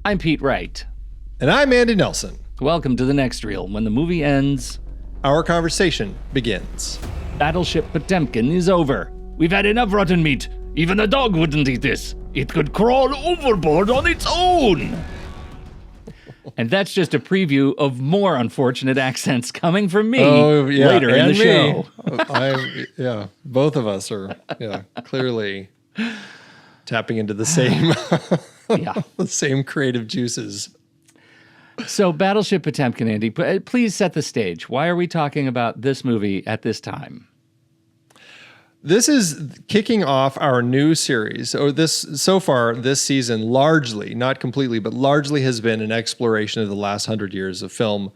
I'm Pete Wright. And I'm Andy Nelson. Welcome to the next reel. When the movie ends, our conversation begins. Battleship Potemkin is over. We've had enough rotten meat. Even a dog wouldn't eat this. It could crawl overboard on its own. And that's just a preview of more unfortunate accents coming from me later in the show. Both of us are clearly tapping into the same the same creative juices. So Battleship Potemkin, Andy, please set the stage. Why are we talking about this movie at this time? This is kicking off our new series. So far, this season, largely, not completely, but largely has been an exploration of the last 100 years of film,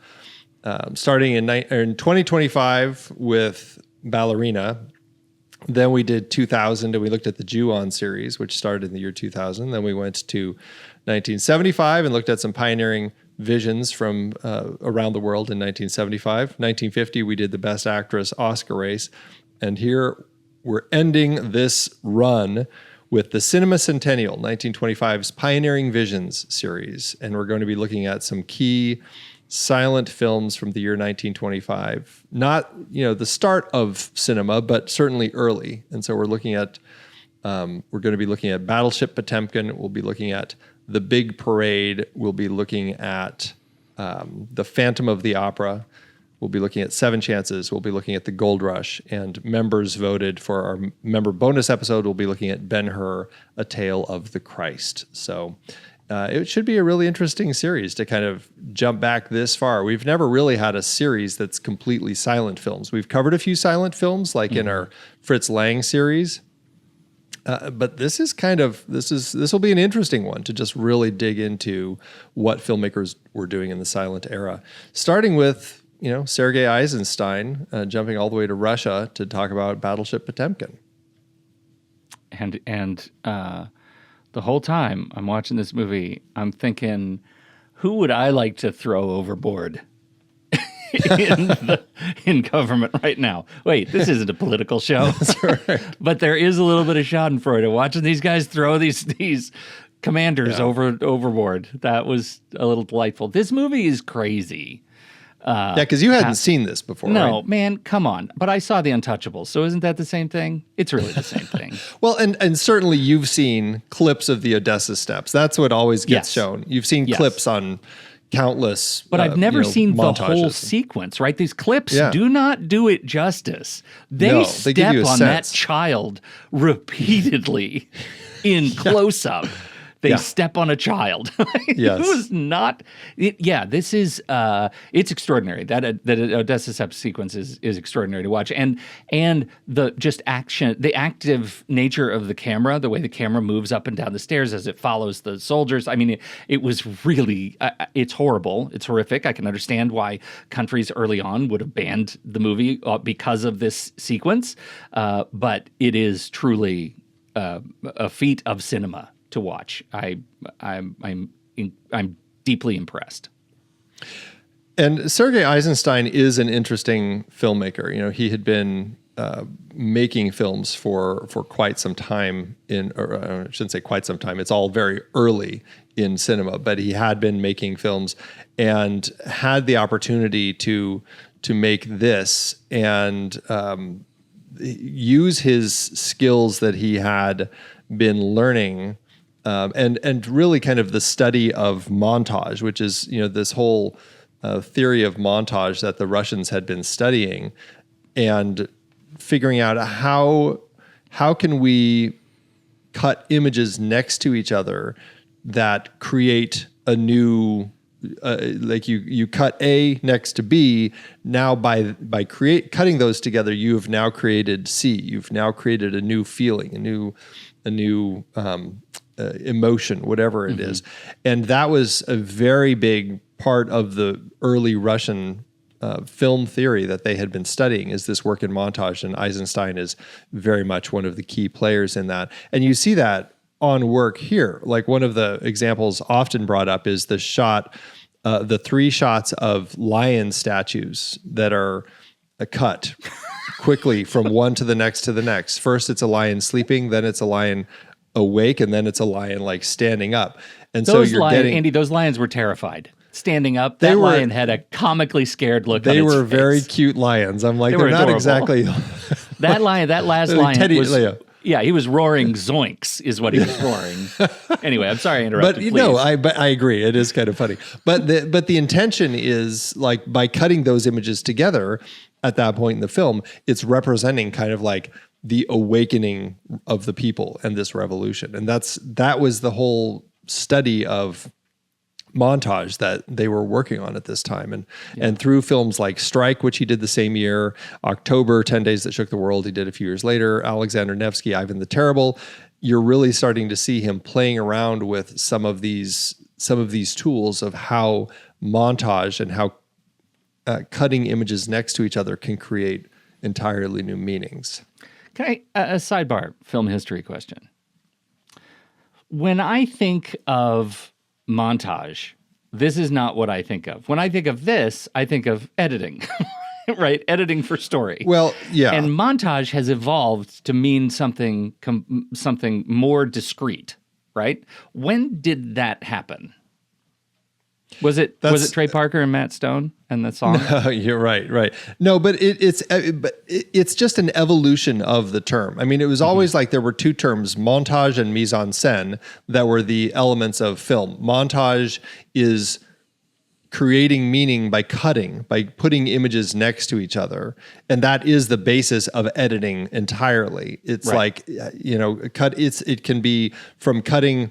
starting in 2025 with Ballerina. Then we did 2000, and we looked at the Ju-On series, which started in the year 2000. Then we went to 1975 and looked at some pioneering visions from around the world in 1975. 1950, we did the Best Actress Oscar race. And here we're ending this run with the Cinema Centennial, 1925's Pioneering Visions series. And we're going to be looking at some key silent films from the year 1925. Not, the start of cinema, but certainly early. And so we're looking at, we're going to be looking at Battleship Potemkin. We'll be looking at The Big Parade. We'll be looking at The Phantom of the Opera. We'll be looking at Seven Chances. We'll be looking at The Gold Rush. And members voted for our member bonus episode. We'll be looking at Ben-Hur, A Tale of the Christ. So it should be a really interesting series to kind of jump back this far. We've never really had a series that's completely silent films. We've covered a few silent films, like in our Fritz Lang series. But this will be an interesting one to just really dig into what filmmakers were doing in the silent era. Starting with, Sergei Eisenstein jumping all the way to Russia to talk about Battleship Potemkin. And the whole time I'm watching this movie, I'm thinking, who would I like to throw overboard in government right now? Wait, this isn't a political show. That's right. But there is a little bit of schadenfreude watching these guys throw these commanders overboard. That was a little delightful. This movie is crazy. Because you hadn't seen this before, No, right? man, come on. But I saw The Untouchables, so isn't that the same thing? It's really the same thing. Well, and certainly you've seen clips of the Odessa Steps. That's what always gets shown. You've seen clips on countless But I've never seen montages. The whole sequence, right? These clips do not do it justice. They give step you a on sense. that child repeatedly in close-up. They step on a child. Yes. It was not. This is. It's extraordinary. That Odessa Steps sequence is extraordinary to watch, and the just action, the active nature of the camera, the way the camera moves up and down the stairs as it follows the soldiers. I mean, it was really. It's horrible. It's horrific. I can understand why countries early on would have banned the movie because of this sequence, but it is truly a feat of cinema to watch. I'm deeply impressed. And Sergei Eisenstein is an interesting filmmaker. He had been making films for quite some time I shouldn't say quite some time. It's all very early in cinema, but he had been making films and had the opportunity to make this and use his skills that he had been learning. And really kind of the study of montage, which is, this whole theory of montage that the Russians had been studying and figuring out how can we cut images next to each other that create a new, like you cut A next to B. Now by cutting those together, you have now created C. You've now created a new feeling, a new emotion, whatever it is. And that was a very big part of the early Russian film theory that they had been studying, is this work in montage. And Eisenstein is very much one of the key players in that. And you see that on work here. Like one of the examples often brought up is the shot, the 3 shots of lion statues that are cut quickly from one to the next to the next. First, it's a lion sleeping, then it's a lion awake, and then it's a lion like standing up. And Those so you're lions, getting Andy, those lions were terrified. Standing up, that lion had a comically scared look on its face. They were very cute lions. I'm like, They they're were not adorable. exactly. That last lion Teddy, was... yeah. Yeah, he was roaring zoinks is what he was roaring. Anyway, I'm sorry I interrupted. But please. I agree. It is kind of funny. But the intention is like by cutting those images together at that point in the film, it's representing kind of like the awakening of the people and this revolution. And that was the whole study of Montage that they were working on at this time. And through films like Strike, which he did the same year, October, 10 Days That Shook the World, he did a few years later, Alexander Nevsky, Ivan the Terrible, you're really starting to see him playing around with some of these tools of how montage and how cutting images next to each other can create entirely new meanings. Can I, a sidebar film history question. When I think of montage, this is not what I think of. When I think of this, I think of editing, right? Editing for story. Well, yeah. And montage has evolved to mean something more discrete, right? When did that happen? Was it Trey Parker and Matt Stone and the song? No, you're right. No, but it's just an evolution of the term. I mean, it was always like there were two terms, montage and mise en scène, that were the elements of film. Montage is creating meaning by cutting, by putting images next to each other, and that is the basis of editing entirely. It's like it can be from cutting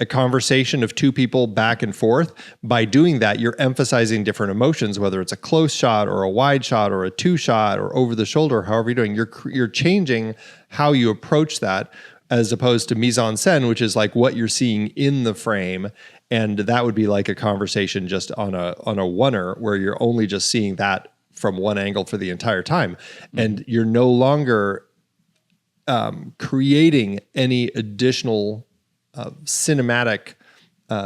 a conversation of two people back and forth. By doing that, you're emphasizing different emotions, whether it's a close shot or a wide shot or a two shot or over the shoulder, however you're doing, you're changing how you approach that, as opposed to mise en scène, which is like what you're seeing in the frame. And that would be like a conversation just on a oneer where you're only just seeing that from one angle for the entire time. And you're no longer creating any additional cinematic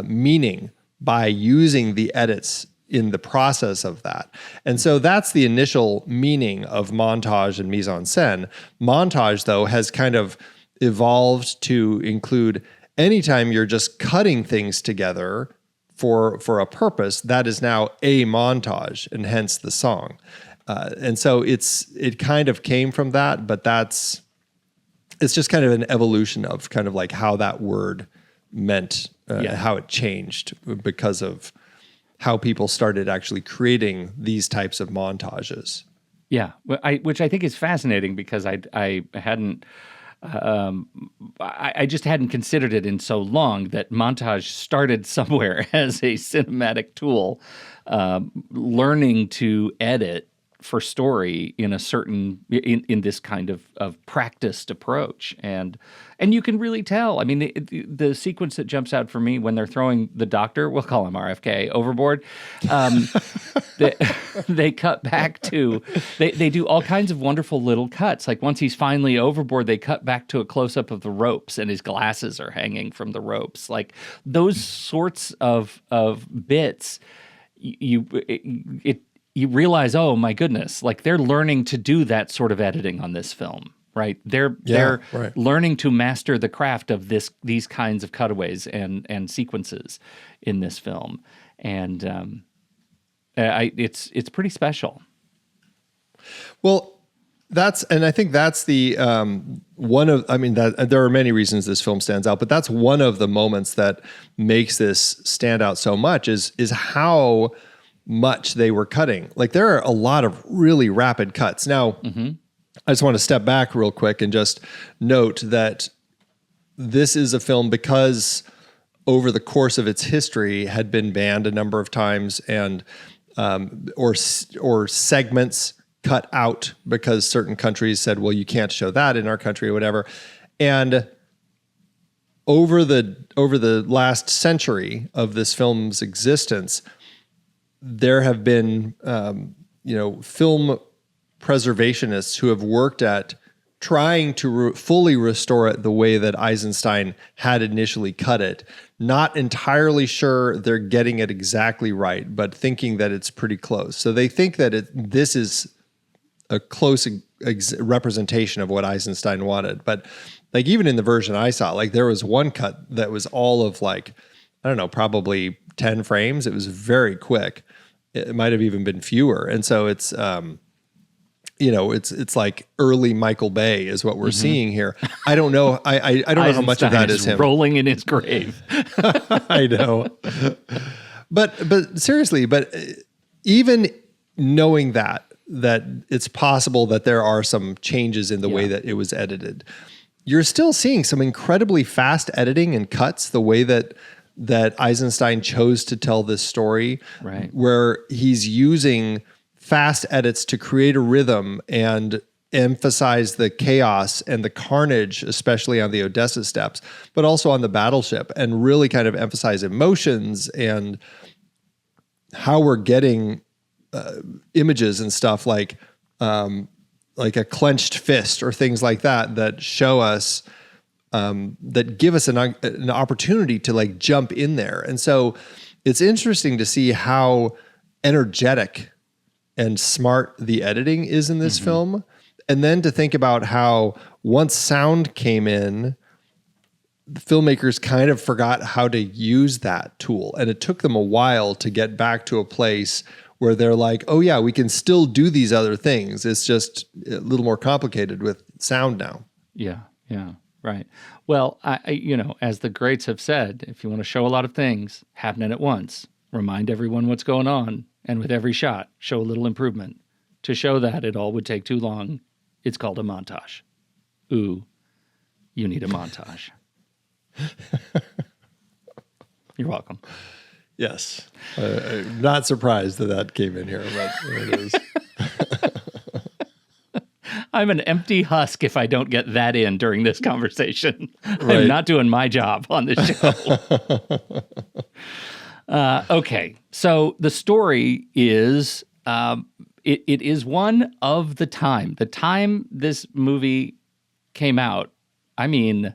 meaning by using the edits in the process of that. And so that's the initial meaning of montage and mise en scène. Montage, though, has kind of evolved to include anytime you're just cutting things together for a purpose, that is now a montage, and hence the song. And so it kind of came from that, but it's just kind of an evolution of kind of like how that word meant, how it changed because of how people started actually creating these types of montages. Yeah, which I think is fascinating because I hadn't, I just hadn't considered it in so long that montage started somewhere as a cinematic tool, learning to edit for story in a certain in this kind of practiced approach, and you can really tell. I mean, the sequence that jumps out for me when they're throwing the doctor, we'll call him RFK, overboard. They cut back to they do all kinds of wonderful little cuts. Like once he's finally overboard, they cut back to a close up of the ropes, and his glasses are hanging from the ropes. Like those sorts of bits, you realize, oh my goodness, like they're learning to do that sort of editing on this film, right? They're learning to master the craft of these kinds of cutaways and sequences in this film, and it's pretty special. Well, I think that's the one of. I mean, that there are many reasons this film stands out, but that's one of the moments that makes this stand out so much is how much they were cutting. Like there are a lot of really rapid cuts. Now, I just want to step back real quick and just note that this is a film because over the course of its history had been banned a number of times and or segments cut out because certain countries said, well, you can't show that in our country or whatever. And over the last century of this film's existence, there have been, film preservationists who have worked at trying to fully restore it the way that Eisenstein had initially cut it. Not entirely sure they're getting it exactly right, but thinking that it's pretty close. So they think that this is a close representation of what Eisenstein wanted. But like even in the version I saw, like there was one cut that was all of like, I don't know, probably 10 frames. It was very quick. It might have even been fewer. And so it's, it's like early Michael Bay is what we're seeing here. I don't know. I don't know how much of that is him rolling in his grave. I know. But seriously, even knowing that it's possible that there are some changes in the way that it was edited, you're still seeing some incredibly fast editing and cuts, the way that Eisenstein chose to tell this story, right, where he's using fast edits to create a rhythm and emphasize the chaos and the carnage, especially on the Odessa Steps, but also on the battleship, and really kind of emphasize emotions and how we're getting images and stuff like a clenched fist or things like that show us, that give us an opportunity to like jump in there. And so it's interesting to see how energetic and smart the editing is in this film. And then to think about how once sound came in, the filmmakers kind of forgot how to use that tool. And it took them a while to get back to a place where they're like, oh yeah, we can still do these other things. It's just a little more complicated with sound now. Yeah. Right. Well, as the greats have said, if you want to show a lot of things, happen at once. Remind everyone what's going on. And with every shot, show a little improvement. To show that it all would take too long, it's called a montage. Ooh, you need a montage. You're welcome. Yes. I'm not surprised that came in here, but there it is. I'm an empty husk if I don't get that in during this conversation. Right. I'm not doing my job on this show. Okay, so the story is it is one of the time this movie came out. I mean,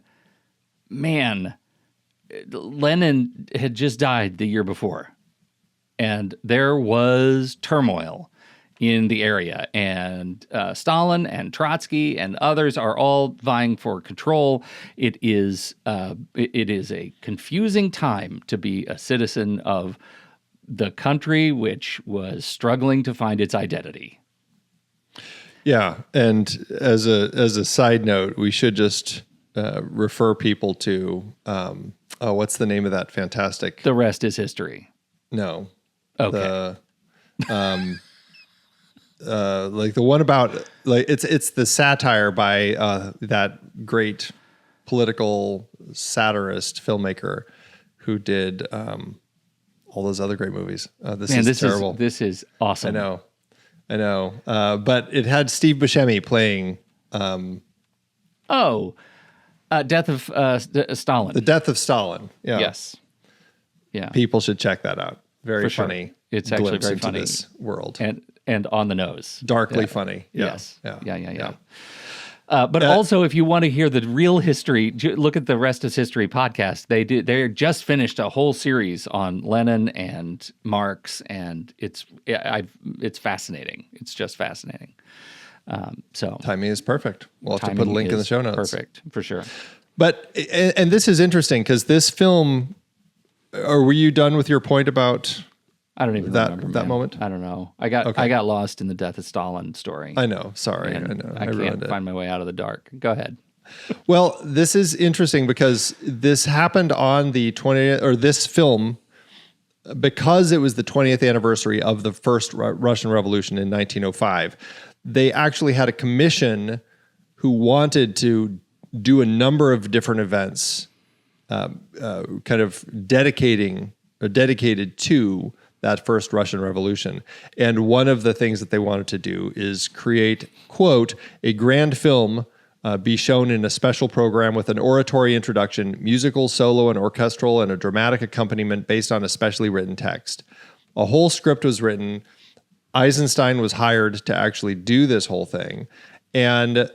man, Lenin had just died the year before, and there was turmoil in the area, and Stalin and Trotsky and others are all vying for control. It is a confusing time to be a citizen of the country which was struggling to find its identity. Yeah, and as a side note, we should just refer people to what's the name of that fantastic? The rest is history. No. Okay. Like the one about like it's the satire by that great political satirist filmmaker who did all those other great movies. This is terrible. This is awesome. I know. But it had Steve Buscemi playing. Death of Stalin. The Death of Stalin. Yeah. Yes. Yeah. People should check that out. Very For sure. funny. It's actually glimpse very into funny. This world. And on the nose. Darkly funny. Yeah. Yes. Yeah. But also, if you want to hear the real history, look at the Rest is History podcast. They just finished a whole series on Lenin and Marx, and it's fascinating. It's just fascinating. So timing is perfect. We'll have to put a link in the show notes. Perfect, for sure. But and this is interesting because this film. Or were you done with your point about? I don't even remember that moment. I don't know. I got lost in the Death of Stalin story. I know. Sorry. I know. I can't find my way out of the dark. Go ahead. Well, this is interesting because this happened on the 20th, or this film, because it was the 20th anniversary of the first Russian Revolution in 1905. They actually had a commission who wanted to do a number of different events, kind of dedicated to that first Russian Revolution. And one of the things that they wanted to do is create, quote, a grand film be shown in a special program with an oratory introduction, musical, solo, and orchestral, and a dramatic accompaniment based on a specially written text. A whole script was written. Eisenstein was hired to actually do this whole thing. And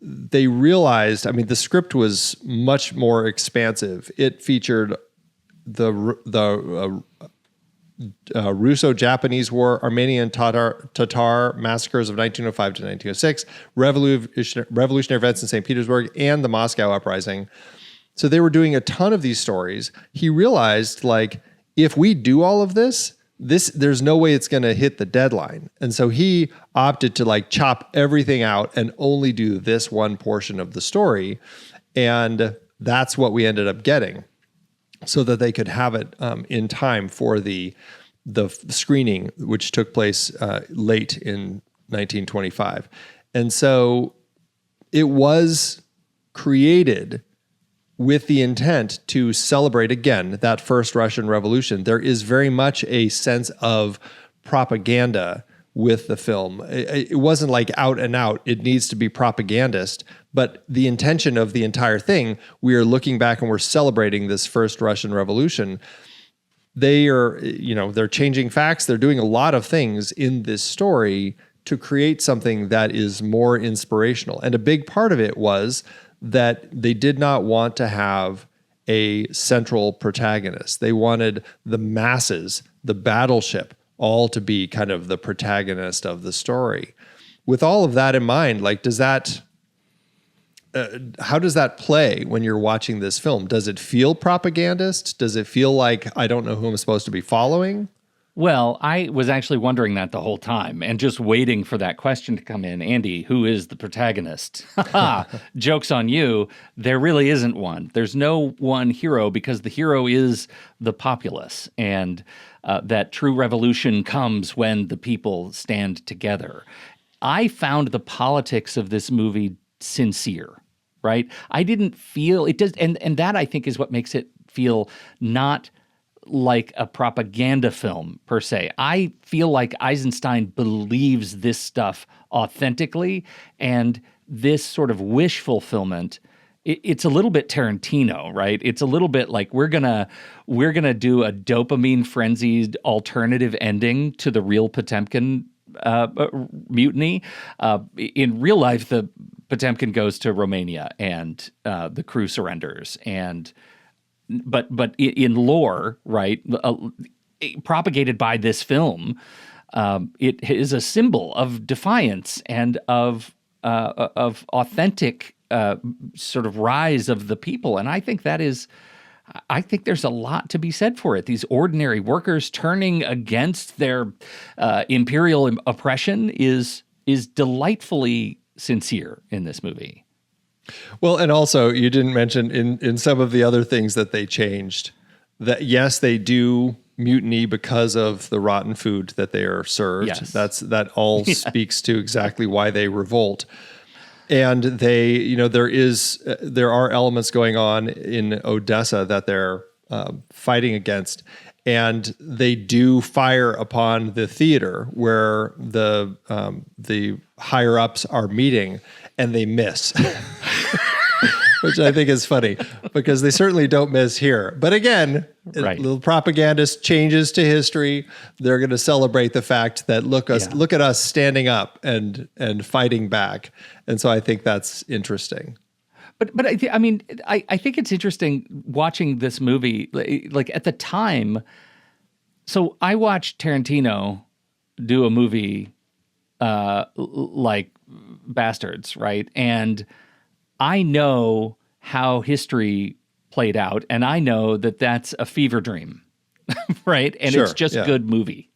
they realized, I mean, the script was much more expansive. It featured the Russo-Japanese War, Armenian Tatar massacres of 1905 to 1906, revolutionary events in St. Petersburg, and the Moscow Uprising. So they were doing a ton of these stories. He realized, like, if we do all of this, there's no way it's going to hit the deadline. And so he opted to like chop everything out and only do this one portion of the story. And that's what we ended up getting, so that they could have it in time for the screening, which took place late in 1925. And so it was created with the intent to celebrate, again, that first Russian Revolution. There is very much a sense of propaganda with the film. It wasn't like out and out, it needs to be propagandist, but the intention of the entire thing, we are looking back and we're celebrating this first Russian Revolution. They are, they're changing facts. They're doing a lot of things in this story to create something that is more inspirational. And a big part of it was that they did not want to have a central protagonist. They wanted the masses, the battleship, all to be kind of the protagonist of the story. With all of that in mind, like, how does that play when you're watching this film? Does it feel propagandist? Does it feel like I don't know who I'm supposed to be following? Well, I was actually wondering that the whole time and just waiting for that question to come in. Andy, who is the protagonist? Joke's on you. There really isn't one. There's no one hero, because the hero is the populace. And that true revolution comes when the people stand together. I found the politics of this movie sincere, right? I didn't feel it does. And that, I think, is what makes it feel not like a propaganda film per se. I feel like Eisenstein believes this stuff authentically, and this sort of wish fulfillment, it's a little bit Tarantino, right? It's a little bit like we're gonna do a dopamine frenzied alternative ending to the real Potemkin mutiny. In real life, the Potemkin goes to Romania and the crew surrenders, and but in lore, right, propagated by this film, it is a symbol of defiance and of authentic sort of rise of the people. And I think there's a lot to be said for it. These ordinary workers turning against their imperial oppression is delightfully sincere in this movie. Well, and also you didn't mention in some of the other things that they changed, that yes, they do mutiny because of the rotten food that they are served. Yes. That all speaks to exactly why they revolt. And they, there are elements going on in Odessa that they're fighting against, and they do fire upon the theater where the higher ups are meeting, and they miss, which I think is funny because they certainly don't miss here. But again, right. Little propagandist changes to history. They're going to celebrate the fact that look at us standing up and fighting back. And so I think that's interesting. But I think it's interesting watching this movie, like at the time. So I watched Tarantino do a movie like Bastards, right? And I know how history played out, and I know that that's a fever dream, right? And it's just good movie.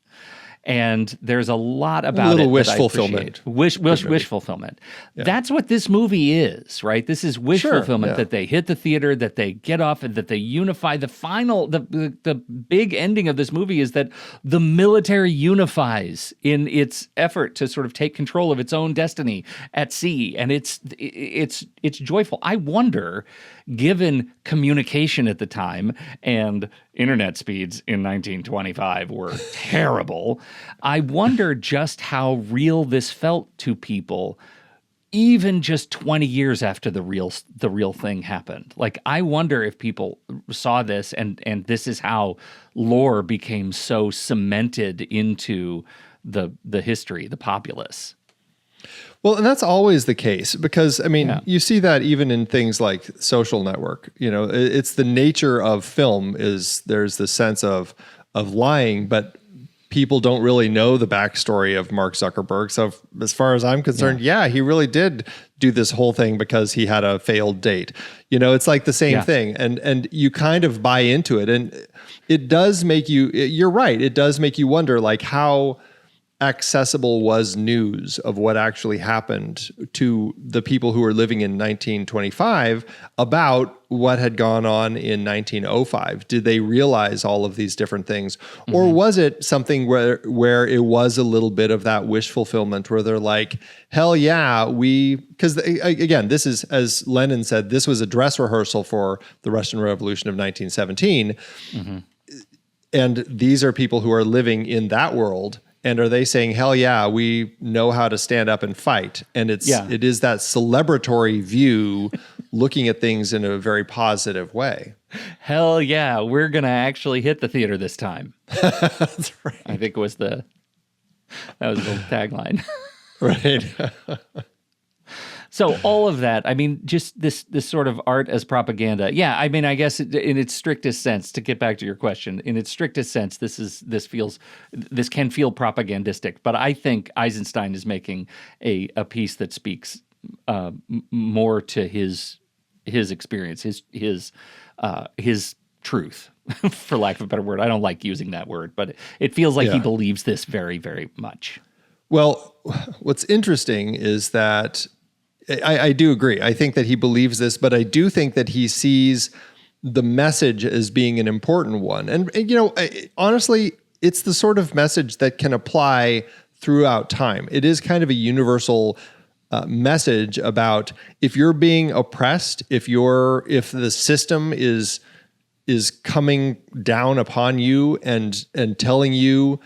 And there's a lot about it wish that I fulfillment. Wish fulfillment. Yeah. That's what this movie is, right? This is wish fulfillment, that they hit the theater, that they get off, and that they unify. The final, the big ending of this movie is that the military unifies in its effort to sort of take control of its own destiny at sea, and it's joyful. I wonder, given communication at the time and internet speeds in 1925 were terrible, I wonder just how real this felt to people, even just 20 years after the real thing happened. Like, I wonder if people saw this and this is how lore became so cemented into the history, the populace. Well, and that's always the case because, you see that even in things like Social Network. It's the nature of film is there's the sense of of lying, but people don't really know the backstory of Mark Zuckerberg. So as far as I'm concerned, yeah, he really did do this whole thing because he had a failed date. It's like the same thing. And you kind of buy into it. And it does make you're right. It does make you wonder, like, how accessible was news of what actually happened to the people who were living in 1925 about what had gone on in 1905? Did they realize all of these different things? Or was it something where it was a little bit of that wish fulfillment where they're like, hell yeah, because again, this is, as Lenin said, this was a dress rehearsal for the Russian Revolution of 1917. And these are people who are living in that world. And are they saying, hell yeah, we know how to stand up and fight? And it is that celebratory view looking at things in a very positive way. Hell yeah, we're going to actually hit the theater this time. That's right. I think that was the tagline. Right. So all of that, I mean, just this sort of art as propaganda. Yeah, I mean, I guess in its strictest sense, to get back to your question, in its strictest sense, this can feel propagandistic. But I think Eisenstein is making a piece that speaks more to his experience, his truth, for lack of a better word. I don't like using that word, but it feels like he believes this very, very much. Well, what's interesting is that I do agree. I think that he believes this, but I do think that he sees the message as being an important one. And honestly, it's the sort of message that can apply throughout time. It is kind of a universal message about if you're being oppressed, if the system is coming down upon you and telling you,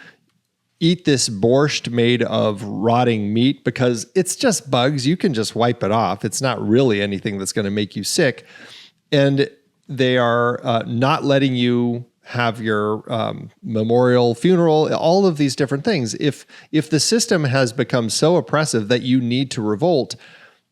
eat this borscht made of rotting meat because it's just bugs. You can just wipe it off. It's not really anything that's going to make you sick. And they are not letting you have your memorial funeral, all of these different things. If the system has become so oppressive that you need to revolt,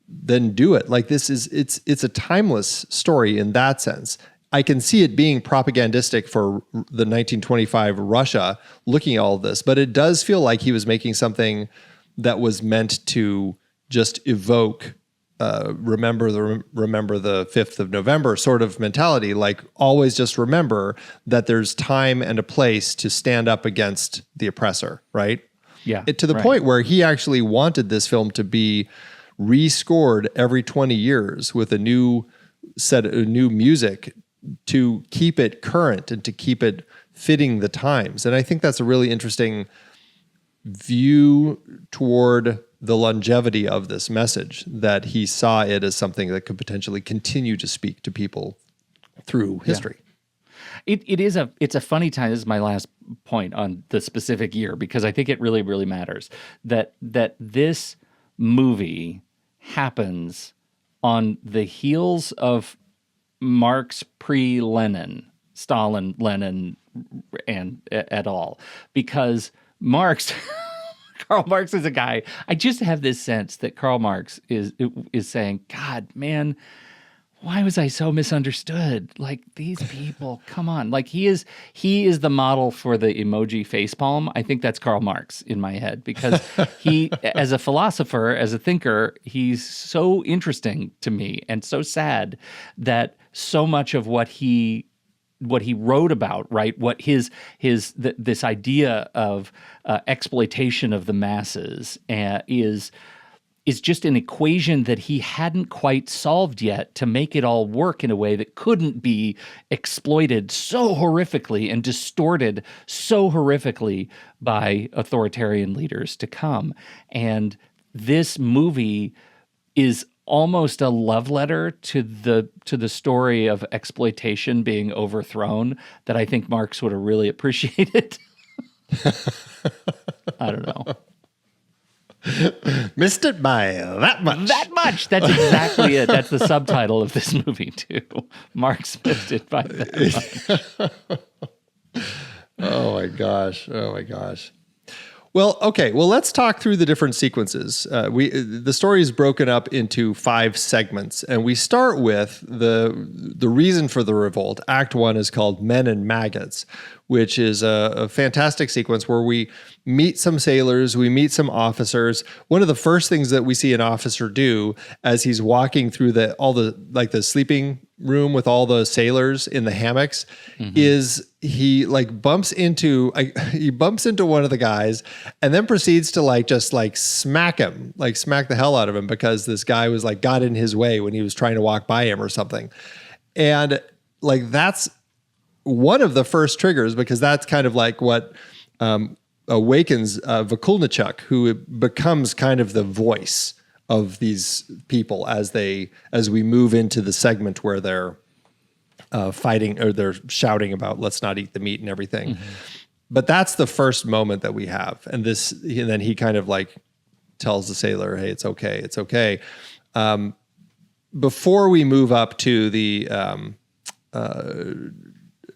then do it. Like it's a timeless story in that sense. I can see it being propagandistic for the 1925 Russia looking at all of this, but it does feel like he was making something that was meant to just evoke remember the 5th of November sort of mentality, like always just remember that there's time and a place to stand up against the oppressor, right? Yeah. To the point where he actually wanted this film to be rescored every 20 years with a new set of new music to keep it current and to keep it fitting the times. And I think that's a really interesting view toward the longevity of this message, that he saw it as something that could potentially continue to speak to people through history. Yeah. It's a funny time. This is my last point on the specific year, because I think it really, really matters that this movie happens on the heels of Marx pre-Lenin, Stalin, Lenin, and et al. Because Marx, Karl Marx is a guy, I just have this sense that Karl Marx is saying, God, man, why was I so misunderstood? Like, these people, come on. Like, he is the model for the emoji facepalm. I think that's Karl Marx in my head, because he, as a philosopher, as a thinker, he's so interesting to me and so sad that so much of what he wrote about, right? What this idea of exploitation of the masses is just an equation that he hadn't quite solved yet to make it all work in a way that couldn't be exploited so horrifically and distorted so horrifically by authoritarian leaders to come. And this movie is almost a love letter to the story of exploitation being overthrown that I think Marx would have really appreciated. I don't know. Missed it by that much. That much. That's exactly it. That's the subtitle of this movie too. Marx missed it by that much. Oh my gosh. Oh my gosh. Well, okay. Well, let's talk through the different sequences. The story is broken up into 5 segments, and we start with the reason for the revolt. Act 1 is called Men and Maggots, which is a fantastic sequence where we meet some sailors, we meet some officers. One of the first things that we see an officer do as he's walking through the sleeping room with all the sailors in the hammocks is he bumps into one of the guys and then proceeds to just smack him, smack the hell out of him because this guy was got in his way when he was trying to walk by him or something. And that's one of the first triggers, because that's kind of what awakens Vakulnichuk, who becomes kind of the voice of these people as we move into the segment where they're fighting, or they're shouting about let's not eat the meat and everything. But that's the first moment that we have, and then he kind of tells the sailor, "Hey, it's okay, it's okay." Before we move up to the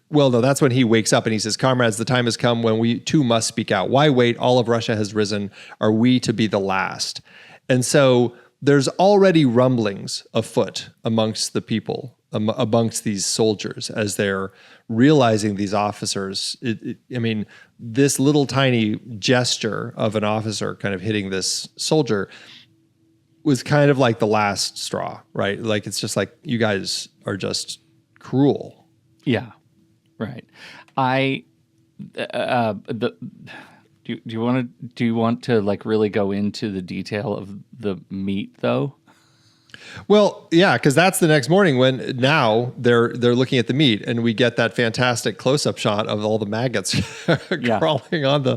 well, no, that's when he wakes up and he says, "Comrades, the time has come when we too must speak out. Why wait? All of Russia has risen. Are we to be the last?" And so there's already rumblings afoot amongst the people, amongst these soldiers, as they're realizing these officers. This little tiny gesture of an officer kind of hitting this soldier was kind of like the last straw, right? It's just you guys are just cruel. Yeah. Right. Do you want to really go into the detail of the meat though? Well, yeah, because that's the next morning when now they're looking at the meat, and we get that fantastic close-up shot of all the maggots crawling on the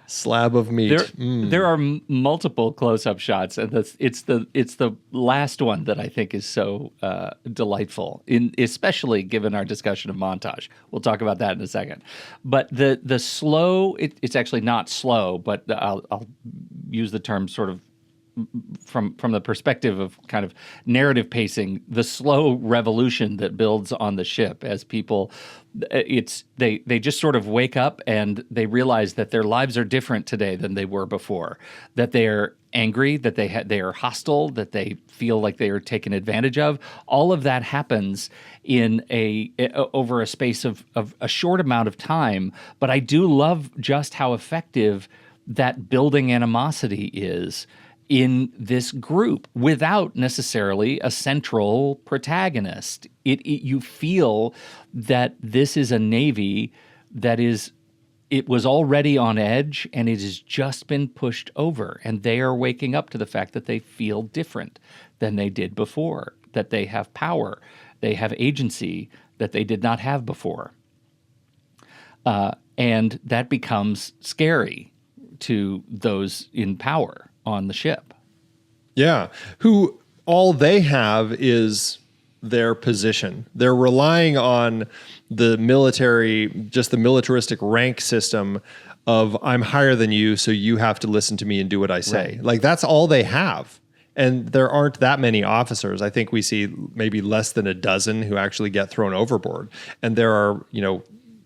slab of meat. There are multiple close-up shots, and it's the last one that I think is so delightful, especially given our discussion of montage. We'll talk about that in a second. But the slow, it's actually not slow, but I'll use the term sort of from the perspective of kind of narrative pacing, the slow revolution that builds on the ship as people, they just sort of wake up and they realize that their lives are different today than they were before, that they are angry, that they are hostile, that they feel like they are taken advantage of. All of that happens in over a space of a short amount of time. But I do love just how effective that building animosity is in this group without necessarily a central protagonist. You feel that this is a Navy that it was already on edge and it has just been pushed over, and they are waking up to the fact that they feel different than they did before, that they have power, they have agency that they did not have before. And that becomes scary to those in power on the ship. Yeah, who all they have is their position. They're relying on the military, just the militaristic rank system of I'm higher than you, so you have to listen to me and do what I say. Right. That's all they have. And there aren't that many officers. I think we see maybe less than a dozen who actually get thrown overboard. And there are,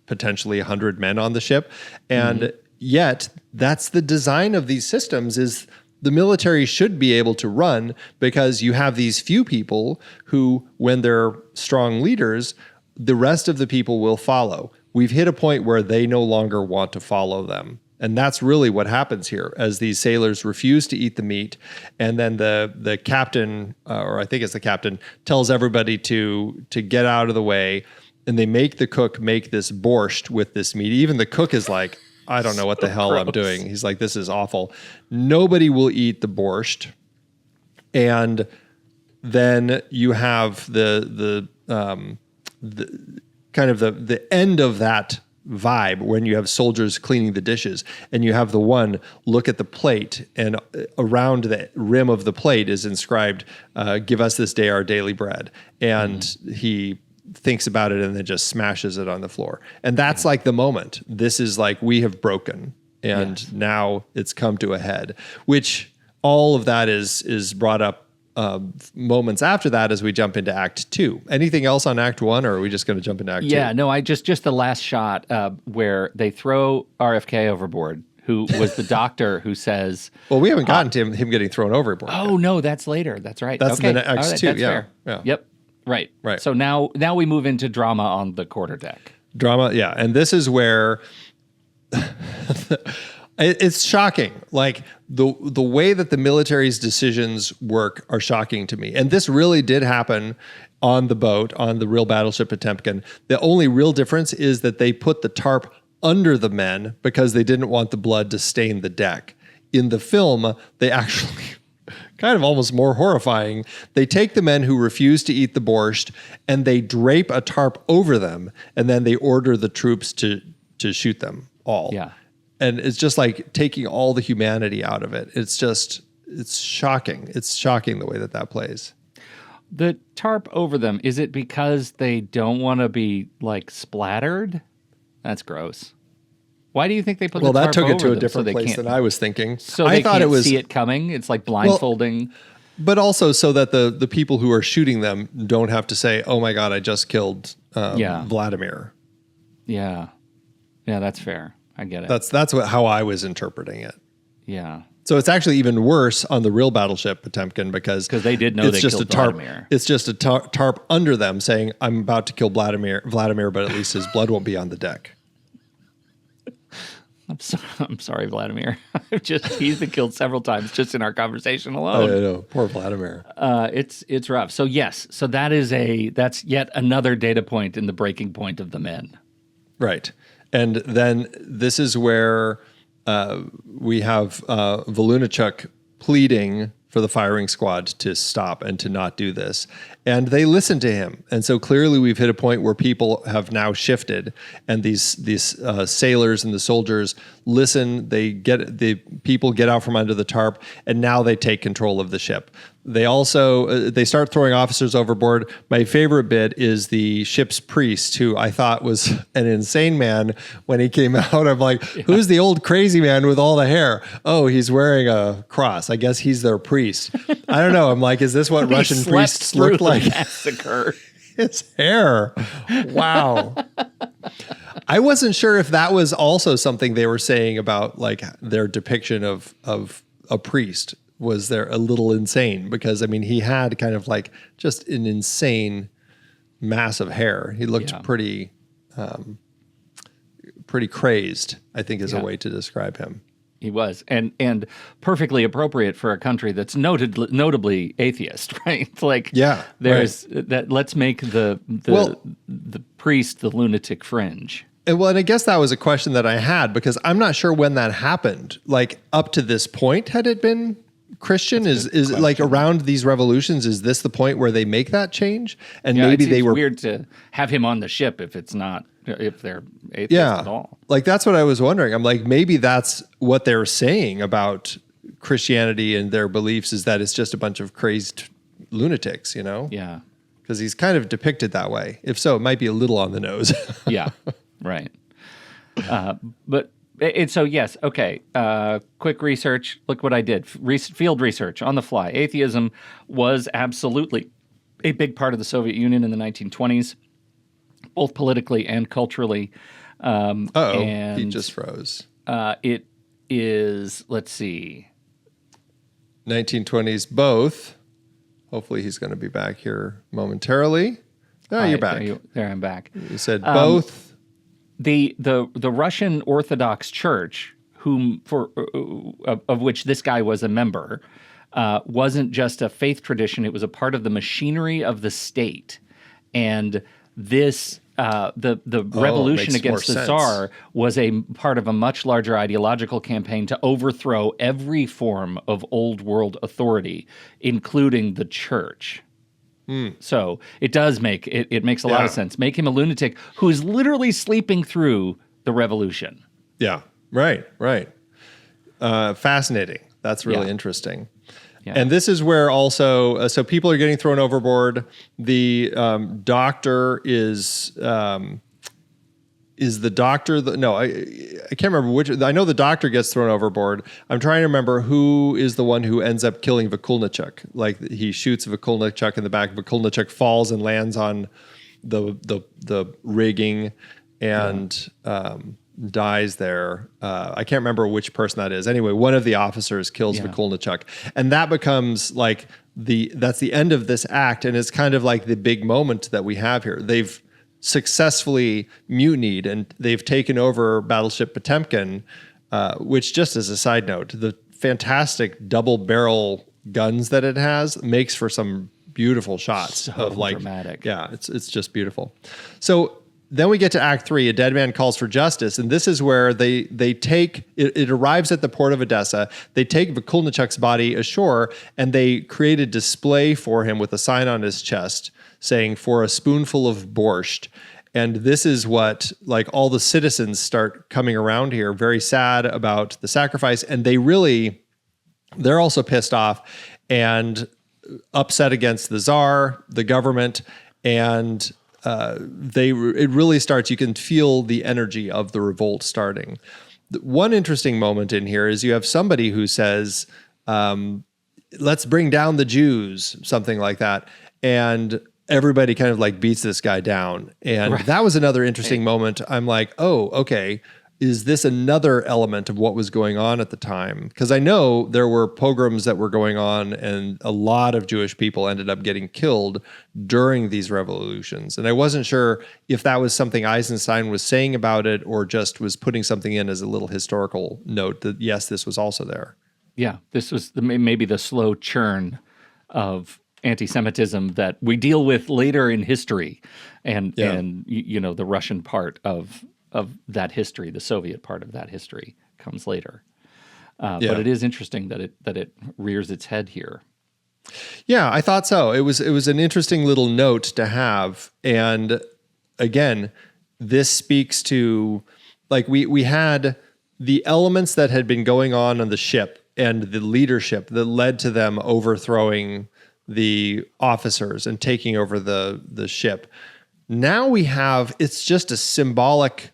potentially 100 men on the ship. And yet that's the design of these systems, is the military should be able to run because you have these few people who, when they're strong leaders, the rest of the people will follow. We've hit a point where they no longer want to follow them. And that's really what happens here as these sailors refuse to eat the meat. And then the captain, or I think it's the captain, tells everybody to get out of the way. And they make the cook make this borscht with this meat. Even the cook is like, I don't know what the hell gross. I'm doing. He's like, this is awful. Nobody will eat the borscht. And then you have the kind of the end of that vibe when you have soldiers cleaning the dishes, and you have the one look at the plate, and around the rim of the plate is inscribed, "Give us this day our daily bread." And he thinks about it and then just smashes it on the floor. And that's like the moment. This is like, we have broken, and now it's come to a head, which all of that is brought up moments after that as we jump into Act 2. Anything else on Act 1, or are we just going to jump into Act 2? Yeah, no, I just the last shot where they throw RFK overboard, who was the doctor who says... Well, we haven't gotten to him getting thrown overboard. Oh, no, that's later. That's right. That's okay. the Act 2, that's fair. Yeah. Yep. Right. Right. So now we move into drama on the quarterdeck. Drama, yeah. And this is where it's shocking. Like the way that the military's decisions work are shocking to me. And this really did happen on the boat, on the real Battleship Potemkin. The only real difference is that they put the tarp under the men because they didn't want the blood to stain the deck. In the film, they actually, kind of almost more horrifying, they take the men who refuse to eat the borscht and they drape a tarp over them, and then they order the troops to shoot them all. Yeah. And it's just like taking all the humanity out of it. It's shocking. It's shocking the way that plays. The tarp over them, is it because they don't want to be like splattered? That's gross. Why do you think they put the tarp over them? Well, that took it to a different place than I was thinking. So I thought it was see it coming? It's like blindfolding. Well, but also so that the people who are shooting them don't have to say, oh my God, I just killed Vladimir. Yeah. Yeah, that's fair. I get it. That's how I was interpreting it. Yeah. So it's actually even worse on the real Battleship Potemkin because they did know they killed Vladimir. It's just a tarp under them saying, I'm about to kill Vladimir, but at least his blood won't be on the deck. I'm sorry, Vladimir. He's been killed several times just in our conversation alone. I know. Poor Vladimir. It's rough. So yes, so that's yet another data point in the breaking point of the men. Right. And then this is where we have Volunachuk pleading for the firing squad to stop and to not do this. And they listen to him. And so clearly we've hit a point where people have now shifted, and these sailors and the soldiers listen. The people get out from under the tarp, and now they take control of the ship. They also they start throwing officers overboard. My favorite bit is the ship's priest, who I thought was an insane man when he came out. I'm like, who's the old crazy man with all the hair? Oh, he's wearing a cross. I guess he's their priest. I don't know. I'm like, is this what Russian priests look like? Massacre. His hair. Wow. I wasn't sure if that was also something they were saying about like their depiction of a priest. Was there a little insane? Because I mean, he had kind of like just an insane mass of hair. He looked pretty crazed, I think is a way to describe him. He was, and perfectly appropriate for a country that's notably atheist, right? Like, there's that. Let's make the priest the lunatic fringe. And I guess that was a question that I had because I'm not sure when that happened. Like up to this point, had it been Christian? Is like around these revolutions? Is this the point where they make that change? And maybe they were weird to have him on the ship if they're atheist at all. Like that's what I was wondering. I'm like, maybe that's what they're saying about Christianity and their beliefs is that it's just a bunch of crazed lunatics, you know? Yeah. Because he's kind of depicted that way. If so, it might be a little on the nose. Yeah, right. So yes, okay. Quick research. Look what I did. Field research on the fly. Atheism was absolutely a big part of the Soviet Union in the 1920s, both politically and culturally. And he just froze. It is, let's see. 1920s both. Hopefully he's going to be back here momentarily. No, you're back. There I'm back. You said both. The Russian Orthodox Church, of which this guy was a member, wasn't just a faith tradition. It was a part of the machinery of the state. And this the revolution against the Tsar was a part of a much larger ideological campaign to overthrow every form of old world authority, including the church. So it does make it makes a lot of sense. Make him a lunatic who is literally sleeping through the revolution. Yeah, right. Fascinating. That's really interesting. Yeah. And this is where also, so people are getting thrown overboard. The doctor is the doctor, I can't remember which, I know the doctor gets thrown overboard. I'm trying to remember who is the one who ends up killing Vakulnichuk. Like he shoots Vakulnichuk in the back. Vakulnichuk falls and lands on the rigging and dies there. I can't remember which person that is. Anyway, one of the officers kills Vakulnichuk. And that becomes like that's the end of this act. And it's kind of like the big moment that we have here. successfully mutinied, and they've taken over Battleship Potemkin, which, just as a side note, the fantastic double barrel guns that it has makes for some beautiful shots of like dramatic. Yeah, it's just beautiful. So then we get to Act 3, A Dead Man Calls for Justice, and this is where they take it arrives at the port of Odessa. They take Vakulnichuk's body ashore, and they create a display for him with a sign on his chest saying, "For a spoonful of borscht." And this is what, like, all the citizens start coming around here, very sad about the sacrifice, and they're also pissed off and upset against the Tsar, the government, and it really starts. You can feel the energy of the revolt starting. One interesting moment in here is you have somebody who says, "Let's bring down the Jews," something like that, and everybody kind of like beats this guy down. And that was another interesting moment. I'm like, oh, okay. Is this another element of what was going on at the time? Because I know there were pogroms that were going on, and a lot of Jewish people ended up getting killed during these revolutions. And I wasn't sure if that was something Eisenstein was saying about it, or just was putting something in as a little historical note that, yes, this was also there. Yeah, this was maybe the slow churn of anti-Semitism that we deal with later in history, and the Russian part of that history, the Soviet part of that history, comes later. But it is interesting that it rears its head here. Yeah, I thought so. It was an interesting little note to have, and again, this speaks to, like, we had the elements that had been going on the ship and the leadership that led to them overthrowing the officers and taking over the ship. Now we have, it's just a symbolic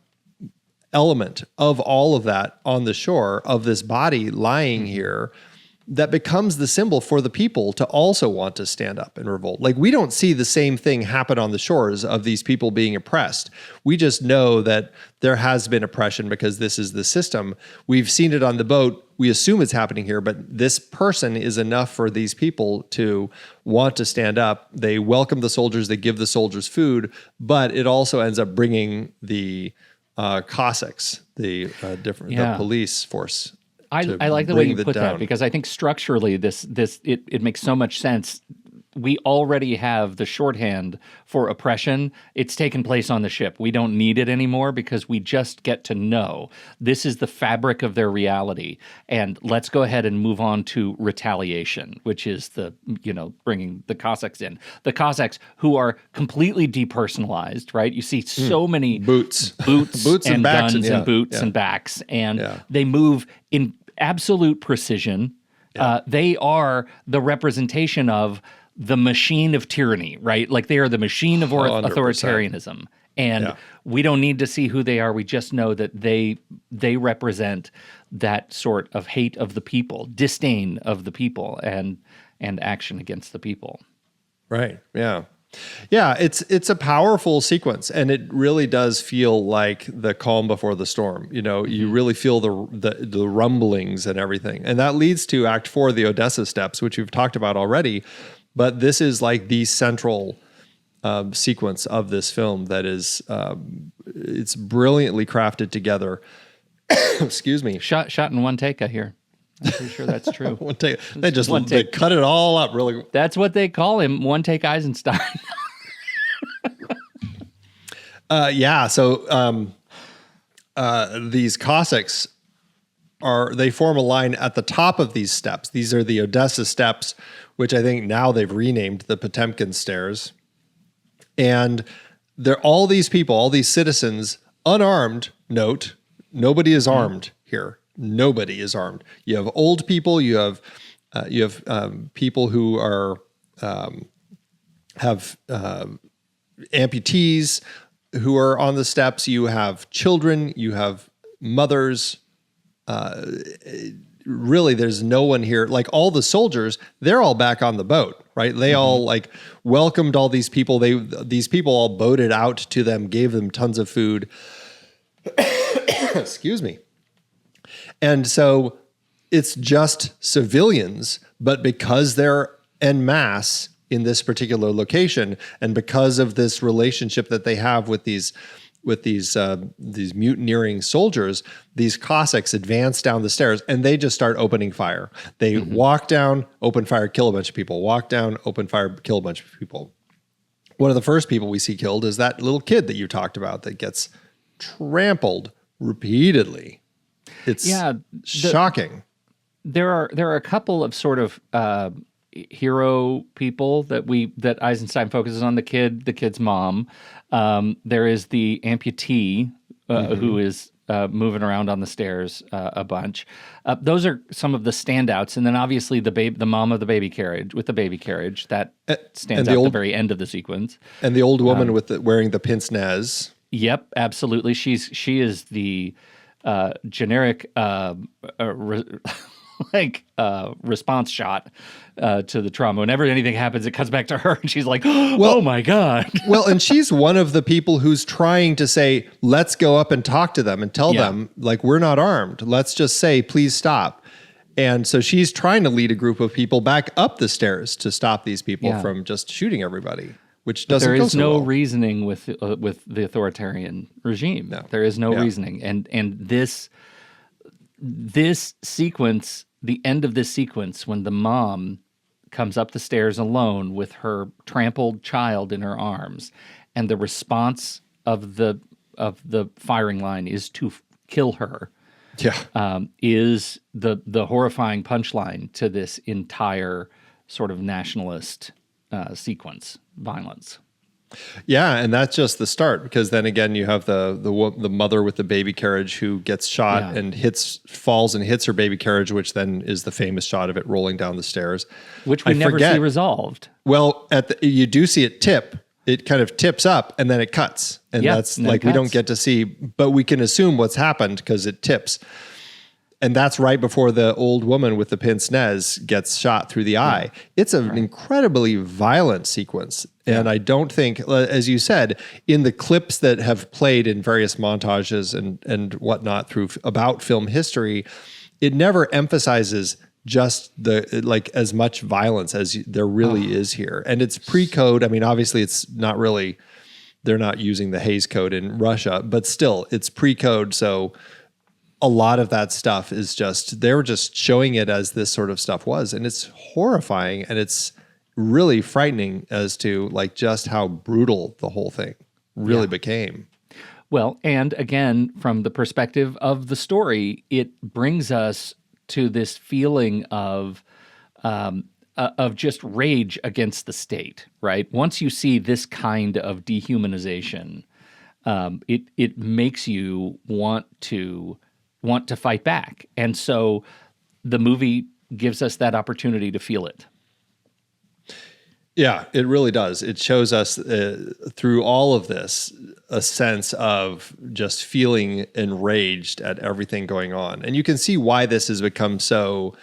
element of all of that on the shore, of this body lying here, that becomes the symbol for the people to also want to stand up and revolt. Like, we don't see the same thing happen on the shores of these people being oppressed. We just know that there has been oppression because this is the system. We've seen it on the boat. We assume it's happening here, but this person is enough for these people to want to stand up. They welcome the soldiers, they give the soldiers food, but it also ends up bringing the Cossacks, the police force. I like the way you put that, because I think structurally it makes so much sense. We already have the shorthand for oppression. It's taken place on the ship. We don't need it anymore because we just get to know this is the fabric of their reality. And let's go ahead and move on to retaliation, which is bringing the Cossacks in. The Cossacks, who are completely depersonalized, right? You see so many boots and guns and boots and backs, and they move in absolute precision. They are the representation of the machine of tyranny, right? Like, they are the machine of authoritarianism. And we don't need to see who they are. We just know that they represent that sort of hate of the people, disdain of the people, and action against the people. Right. Yeah. Yeah, it's a powerful sequence, and it really does feel like the calm before the storm. You really feel the rumblings and everything. And that leads to Act 4, the Odessa Steps, which we've talked about already. But this is like the central sequence of this film that is, it's brilliantly crafted together. Excuse me. Shot in one take, I hear. I'm pretty sure that's true. One take. They cut it all up really. That's what they call him, one take Eisenstein. So these Cossacks they form a line at the top of these steps. These are the Odessa Steps, which I think now they've renamed the Potemkin Stairs. And they're all these people, all these citizens, unarmed. Note, nobody is armed here. Nobody is armed. You have old people. You have people who are have amputees who are on the steps. You have children. You have mothers. Really, there's no one here. Like, all the soldiers, they're all back on the boat, right? They all like welcomed all these people. These people all boated out to them, gave them tons of food. Excuse me. And so it's just civilians, but because they're en masse, in this particular location. And because of this relationship that they have with these mutineering soldiers, these Cossacks advance down the stairs and they just start opening fire. They walk down, open fire, kill a bunch of people. Walk down, open fire, kill a bunch of people. One of the first people we see killed is that little kid that you talked about that gets trampled repeatedly. It's shocking. There are a couple of sort of hero people that Eisenstein focuses on. The kid's mom. There is the amputee who is moving around on the stairs a bunch. Those are some of the standouts, and then obviously the mom of the baby carriage that stands out at the very end of the sequence, and the old woman wearing the pince nez. Yep, absolutely. She is the generic response shot to the trauma. Whenever anything happens, it cuts back to her, and she's like, "Oh my god!" Well, and she's one of the people who's trying to say, "Let's go up and talk to them and tell them like we're not armed. Let's just say, please stop." And so she's trying to lead a group of people back up the stairs to stop these people from just shooting everybody. Which doesn't. There is go so no well. reasoning with the authoritarian regime. No. There is no reasoning, and this sequence, the end of this sequence, when the mom comes up the stairs alone with her trampled child in her arms, and the response of the firing line is to kill her. Is the horrifying punchline to this entire sort of nationalist sequence violence. Yeah, and that's just the start, because then again you have the mother with the baby carriage who gets shot and falls and hits her baby carriage, which then is the famous shot of it rolling down the stairs, which we never see resolved. Well, you do see it tip. It kind of tips up and then it cuts, and that's like we don't get to see, but we can assume what's happened because it tips. And that's right before the old woman with the pince nez gets shot through the eye. It's an incredibly violent sequence. And I don't think, as you said, in the clips that have played in various montages and whatnot about film history, it never emphasizes just as much violence as there really is here. And it's pre-code. I mean, obviously it's not really, they're not using the Hays Code in Russia, but still it's pre-code. So a lot of that stuff is they were just showing it as this sort of stuff was. And it's horrifying, and it's really frightening as to just how brutal the whole thing really became. Well, and again, from the perspective of the story, it brings us to this feeling of just rage against the state, right? Once you see this kind of dehumanization, it makes you want to fight back. And so the movie gives us that opportunity to feel it. Yeah, it really does. It shows us through all of this a sense of just feeling enraged at everything going on. And you can see why this has become so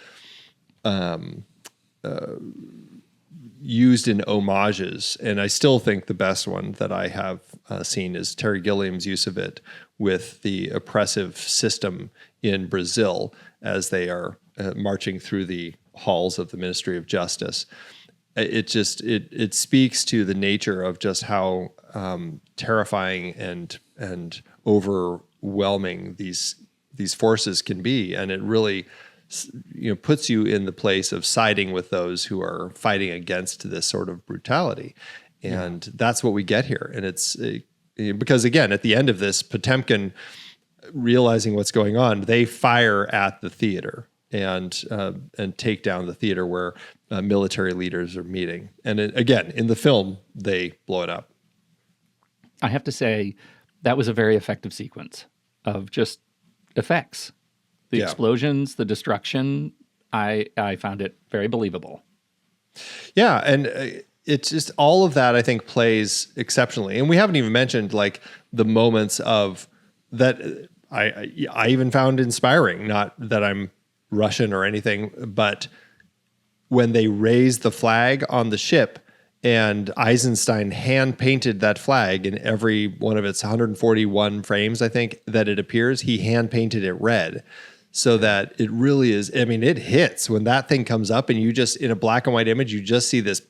used in homages. And I still think the best one that I have seen is Terry Gilliam's use of it with the oppressive system in Brazil as they are marching through the halls of the Ministry of Justice. It speaks to the nature of just how terrifying and overwhelming these forces can be, and it really puts you in the place of siding with those who are fighting against this sort of brutality, and that's what we get here. And it's because again, at the end of this, Potemkin, realizing what's going on, they fire at the theater and take down the theater where military leaders are meeting. And again, in the film, they blow it up. I have to say, that was a very effective sequence of just effects. The explosions, the destruction, I found it very believable. Yeah, and it's just all of that, I think, plays exceptionally. And we haven't even mentioned the moments of that I even found inspiring, not that I'm Russian or anything, but when they raised the flag on the ship and Eisenstein hand painted that flag in every one of its 141 frames, I think, that it appears, he hand painted it red so that it really is, I mean, it hits when that thing comes up and you just, in a black and white image, you just see this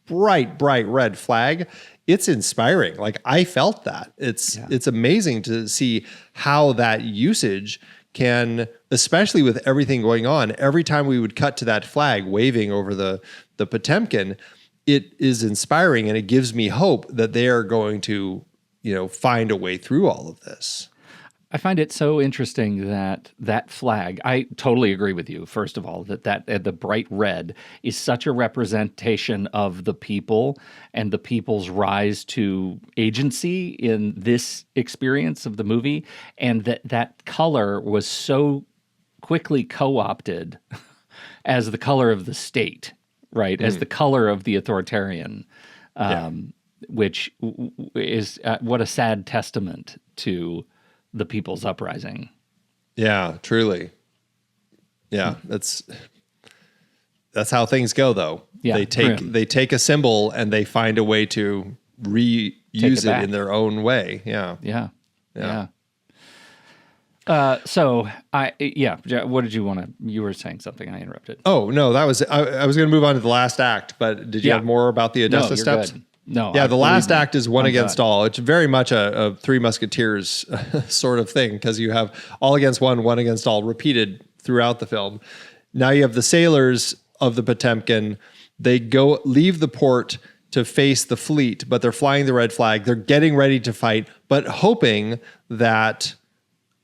bright red flag, it's inspiring. Like I felt that. It's amazing to see how that usage can, especially with everything going on, every time we would cut to that flag waving over the Potemkin, it is inspiring and it gives me hope that they are going to, find a way through all of this. I find it so interesting that flag, I totally agree with you, first of all, that the bright red is such a representation of the people and the people's rise to agency in this experience of the movie, and that color was so quickly co-opted as the color of the state, right? As the color of the authoritarian, which is what a sad testament to the people's uprising. Yeah, truly. Yeah, that's how things go, though. Yeah, they take a symbol and they find a way to reuse it in their own way. Yeah. So what did you want to? You were saying something. I interrupted. Oh no, that was I was going to move on to the last act, but did you have more about the Odessa Steps? Good. No. Yeah, the last act is one against all. It's very much a Three Musketeers sort of thing, because you have all against one against all repeated throughout the film. Now you have the sailors of the Potemkin. They leave the port to face the fleet, but they're flying the red flag. They're getting ready to fight, but hoping that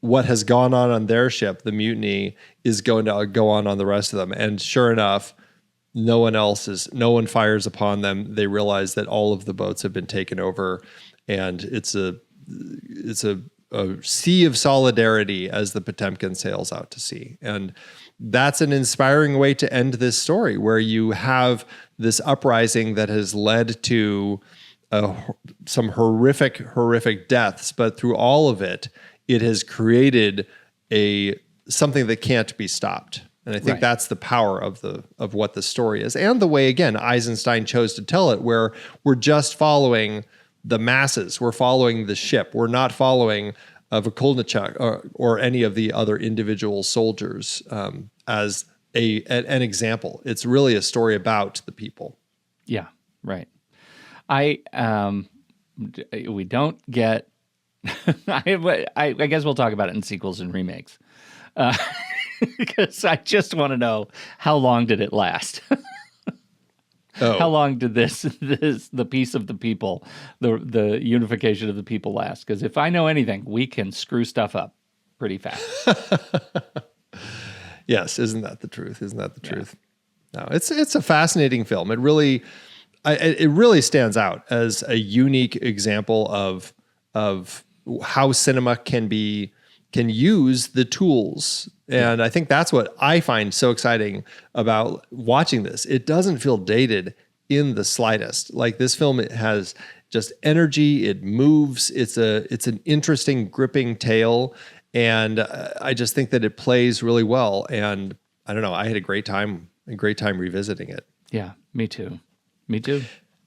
what has gone on their ship, the mutiny, is going to go on the rest of them. And sure enough, no one fires upon them. They realize that all of the boats have been taken over, and it's a sea of solidarity as the Potemkin sails out to sea. And that's an inspiring way to end this story, where you have this uprising that has led to some horrific deaths, but through all of it, it has created something that can't be stopped. And I think that's the power of what the story is, and the way, again, Eisenstein chose to tell it, where we're just following the masses, we're following the ship, we're not following Vakulnichuk or any of the other individual soldiers as an example. It's really a story about the people. Yeah, right. We don't get. I guess we'll talk about it in sequels and remakes. Because I just want to know, how long did it last? How long did the peace of the people, the unification of the people last? Because if I know anything, we can screw stuff up pretty fast. Yes, isn't that the truth? No, it's a fascinating film. It really stands out as a unique example of how cinema can use the tools. And I think that's what I find so exciting about watching this. It doesn't feel dated in the slightest. Like, this film, it has just energy. It moves. It's an interesting, gripping tale. And I just think that it plays really well. And I don't know, I had a great time revisiting it. Yeah, me too.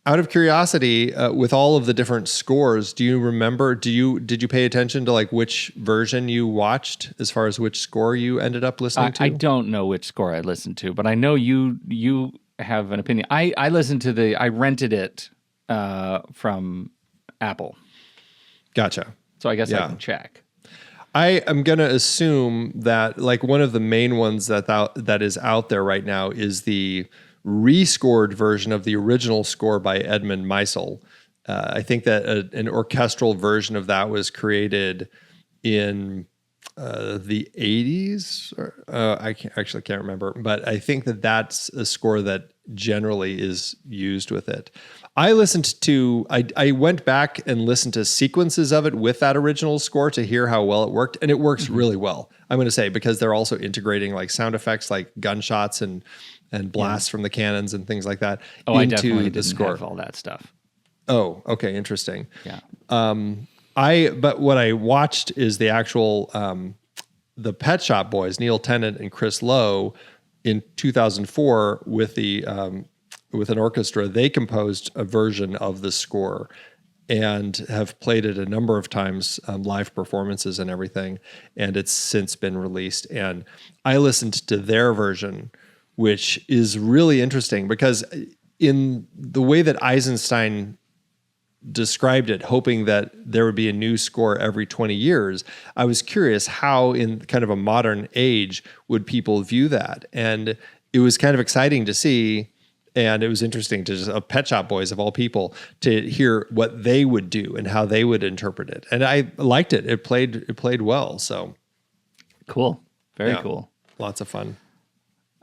Out of curiosity, with all of the different scores, do you remember, did you pay attention to like which version you watched as far as which score you ended up listening to? I don't know which score I listened to, but I know you have an opinion. I rented it from Apple. Gotcha. So I guess I can check. I am going to assume that like one of the main ones that is out there right now is the rescored version of the original score by Edmund Meisel. I think that an orchestral version of that was created in the 80s. I can't remember, but I think that that's a score that generally is used with it. I went back and listened to sequences of it with that original score to hear how well it worked, and it works really well, I'm going to say, because they're also integrating like sound effects like gunshots and blasts from the cannons and things like that into I definitely the score. Have all that stuff. Oh, okay, interesting. Yeah. But what I watched is the actual the Pet Shop Boys, Neil Tennant and Chris Lowe, in 2004 with an orchestra. They composed a version of the score and have played it a number of times, live performances and everything. And it's since been released. And I listened to their version, which is really interesting because in the way that Eisenstein described it, hoping that there would be a new score every 20 years, I was curious how in kind of a modern age would people view that. And it was kind of exciting to see, and it was interesting to just Pet Shop Boys of all people to hear what they would do and how they would interpret it. And I liked it. It played well. So cool. Very cool. Lots of fun.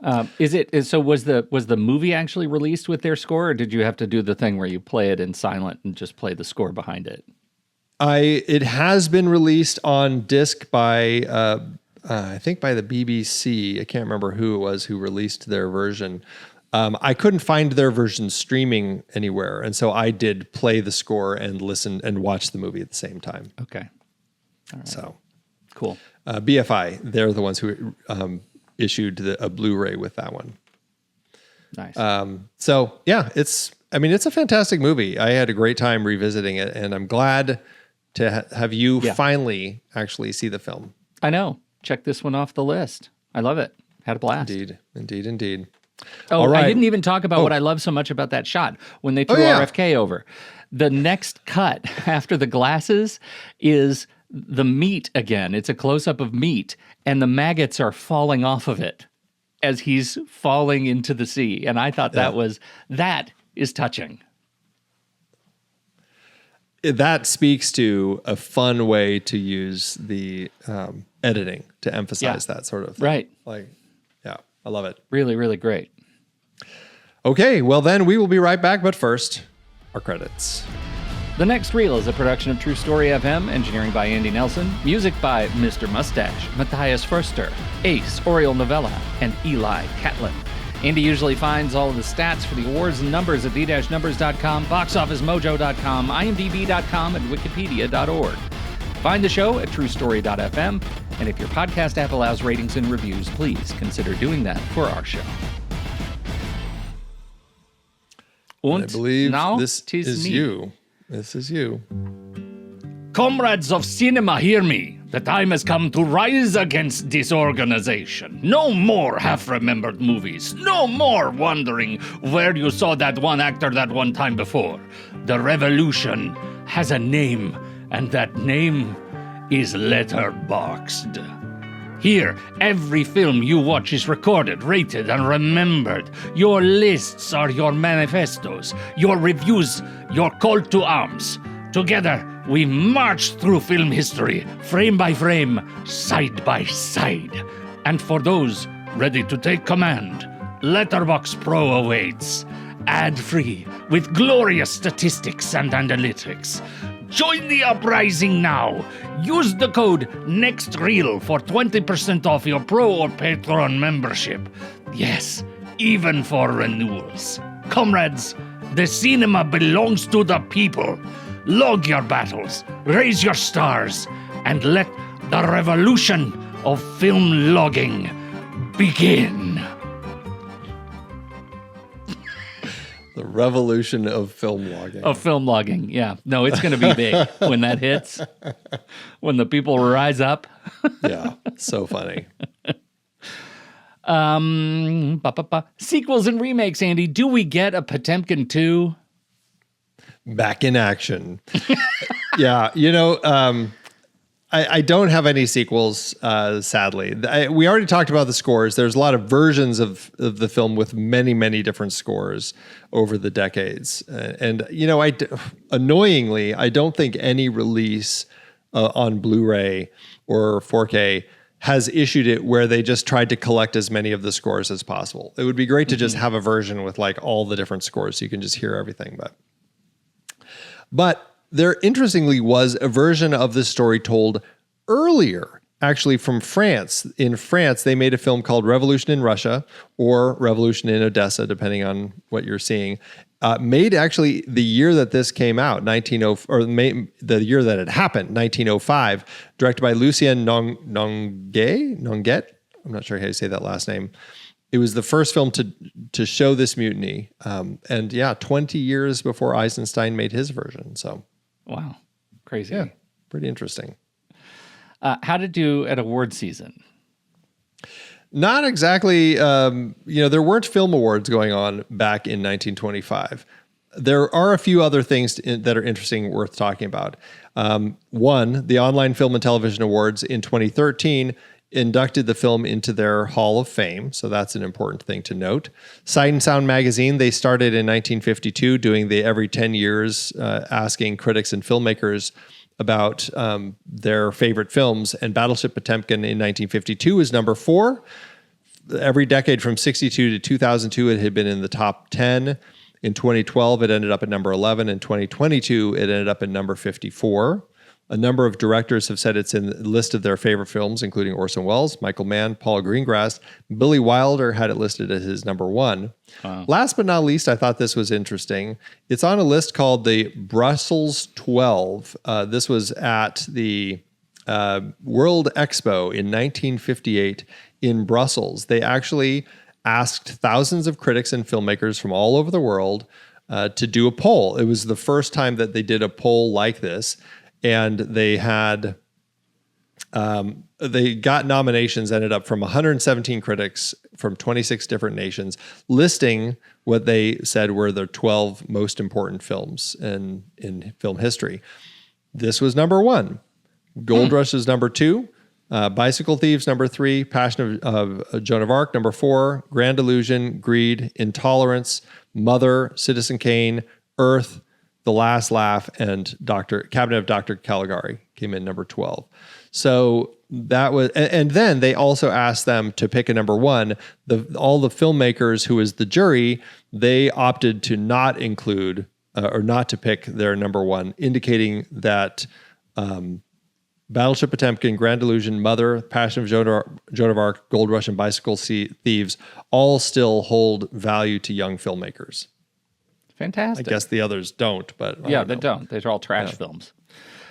So was the movie actually released with their score, or did you have to do the thing where you play it in silent and just play the score behind it? It has been released on disc by I think by the BBC. I can't remember who it was who released their version. I couldn't find their version streaming anywhere, and so I did play the score and listen and watch the movie at the same time. Okay. All right. So cool. BFI, they're the ones who issued a Blu-ray with that one. Nice. So yeah, it's a fantastic movie. I had a great time revisiting it, and I'm glad to have you finally actually see the film. I know. Check this one off the list. I love it. Had a blast. Indeed. Oh, all right. I didn't even talk about what I love so much about that shot when they threw RFK over. The next cut after the glasses is the meat again. It's a close-up of meat, and the maggots are falling off of it as he's falling into the sea. And I thought that is touching. That speaks to a fun way to use the editing to emphasize that sort of thing. Right. I love it. Really, really great. Okay, well then we will be right back, but first, our credits. The Next Reel is a production of True Story FM, engineering by Andy Nelson, music by Mr. Mustache, Matthias Förster, Ace, Oriole Novella, and Eli Catlin. Andy usually finds all of the stats for the awards and numbers at the-numbers.com, boxofficemojo.com, imdb.com, and wikipedia.org. Find the show at truestory.fm, and if your podcast app allows ratings and reviews, please consider doing that for our show. And I believe now this is you. This is you. Comrades of cinema, hear me. The time has come to rise against disorganization. No more half-remembered movies. No more wondering where you saw that one actor that one time before. The revolution has a name, and that name is letterboxed. Here, every film you watch is recorded, rated, and remembered. Your lists are your manifestos, your reviews, your call to arms. Together, we march through film history, frame by frame, side by side. And for those ready to take command, Letterboxd Pro awaits. Ad-free, with glorious statistics and analytics. Join the uprising now. Use the code NEXTREEL for 20% off your Pro or Patreon membership. Yes, even for renewals. Comrades, the cinema belongs to the people. Log your battles, raise your stars, and let the revolution of film logging begin. The revolution of film logging. Of film logging, yeah. No, it's going to be big when that hits, when the people rise up. Yeah, so funny. Sequels and remakes, Andy. Do we get a Potemkin 2? Back in action. Yeah, I don't have any sequels, sadly. We already talked about the scores. There's a lot of versions of the film with many, many different scores over the decades. Annoyingly, I don't think any release on Blu-ray or 4K has issued it where they just tried to collect as many of the scores as possible. It would be great to just have a version with like all the different scores so you can just hear everything. But there, interestingly, was a version of this story told earlier, actually from France. In France, they made a film called Revolution in Russia or Revolution in Odessa, depending on what you're seeing. Made actually the year that this came out, the year that it happened, 1905, directed by Lucien Nonguet. I'm not sure how you say that last name. It was the first film to show this mutiny. 20 years before Eisenstein made his version. So, wow, crazy. Yeah, pretty interesting. How to do at award season? Not exactly. There weren't film awards going on back in 1925. There are a few other things that are interesting, worth talking about. One, the Online Film and Television Awards in 2013 inducted the film into their Hall of Fame, so that's an important thing to note. Sight and Sound magazine, they started in 1952, doing the every 10 years, asking critics and filmmakers about their favorite films, and Battleship Potemkin in 1952 is number 4. Every decade from 62 to 2002, it had been in the top 10. In 2012, it ended up at number 11. In 2022, it ended up at number 54. A number of directors have said it's in the list of their favorite films, including Orson Welles, Michael Mann, Paul Greengrass. Billy Wilder had it listed as his number 1. Wow. Last but not least, I thought this was interesting. It's on a list called the Brussels 12. This was at the World Expo in 1958 in Brussels. They actually asked thousands of critics and filmmakers from all over the world to do a poll. It was the first time that they did a poll like this. And they had, they got nominations, ended up from 117 critics from 26 different nations, listing what they said were the 12 most important films in film history. This was number 1. Gold Rush is number 2. Bicycle Thieves, number 3. Passion of Joan of Arc, number 4. Grand Illusion, Greed, Intolerance, Mother, Citizen Kane, Earth, The Last Laugh, and Cabinet of Dr. Caligari came in number 12. So that was, and then they also asked them to pick a number 1. All the filmmakers who was the jury, they opted to not include or not to pick their number 1, indicating that Battleship Potemkin, Grand Illusion, Mother, Passion of Joan of Arc, Gold Rush, and Bicycle Thieves all still hold value to young filmmakers. Fantastic. I guess the others don't, but they don't. They're all trash films.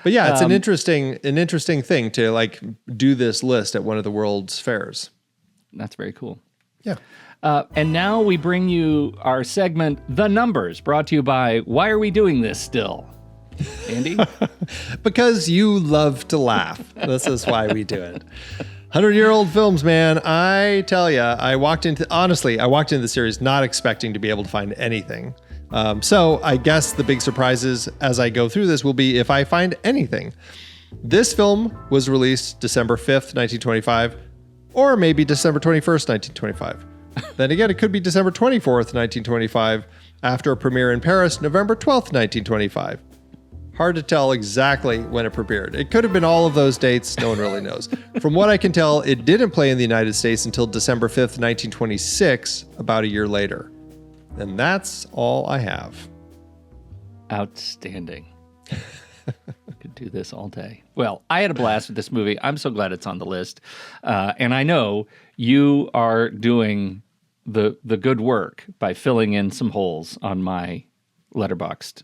But yeah, it's an interesting thing to like do this list at one of the world's fairs. That's very cool. Yeah. And now we bring you our segment, The Numbers, brought to you by Why Are We Doing This Still? Andy? Because you love to laugh. This is why we do it. 100-year-old films, man. I tell you, I walked into the series not expecting to be able to find anything. So I guess the big surprises as I go through this will be if I find anything. This film was released December 5th, 1925, or maybe December 21st, 1925. Then again, it could be December 24th, 1925, after a premiere in Paris, November 12th, 1925. Hard to tell exactly when it premiered. It could have been all of those dates. No one really knows. From what I can tell, it didn't play in the United States until December 5th, 1926, about a year later. And that's all I have. Outstanding. Could do this all day. Well, I had a blast with this movie. I'm so glad it's on the list. And I know you are doing the good work by filling in some holes on my Letterboxd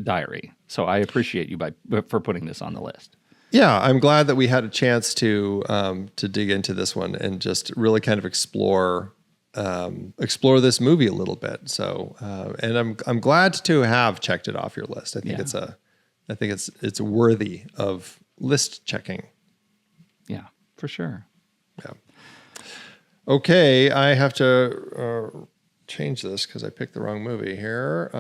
diary. So I appreciate you for putting this on the list. Yeah, I'm glad that we had a chance to dig into this one and just really kind of explore this movie a little bit. So, and I'm glad to have checked it off your list. I think it's worthy of list checking. Yeah, for sure. Yeah. Okay, I have to change this because I picked the wrong movie here.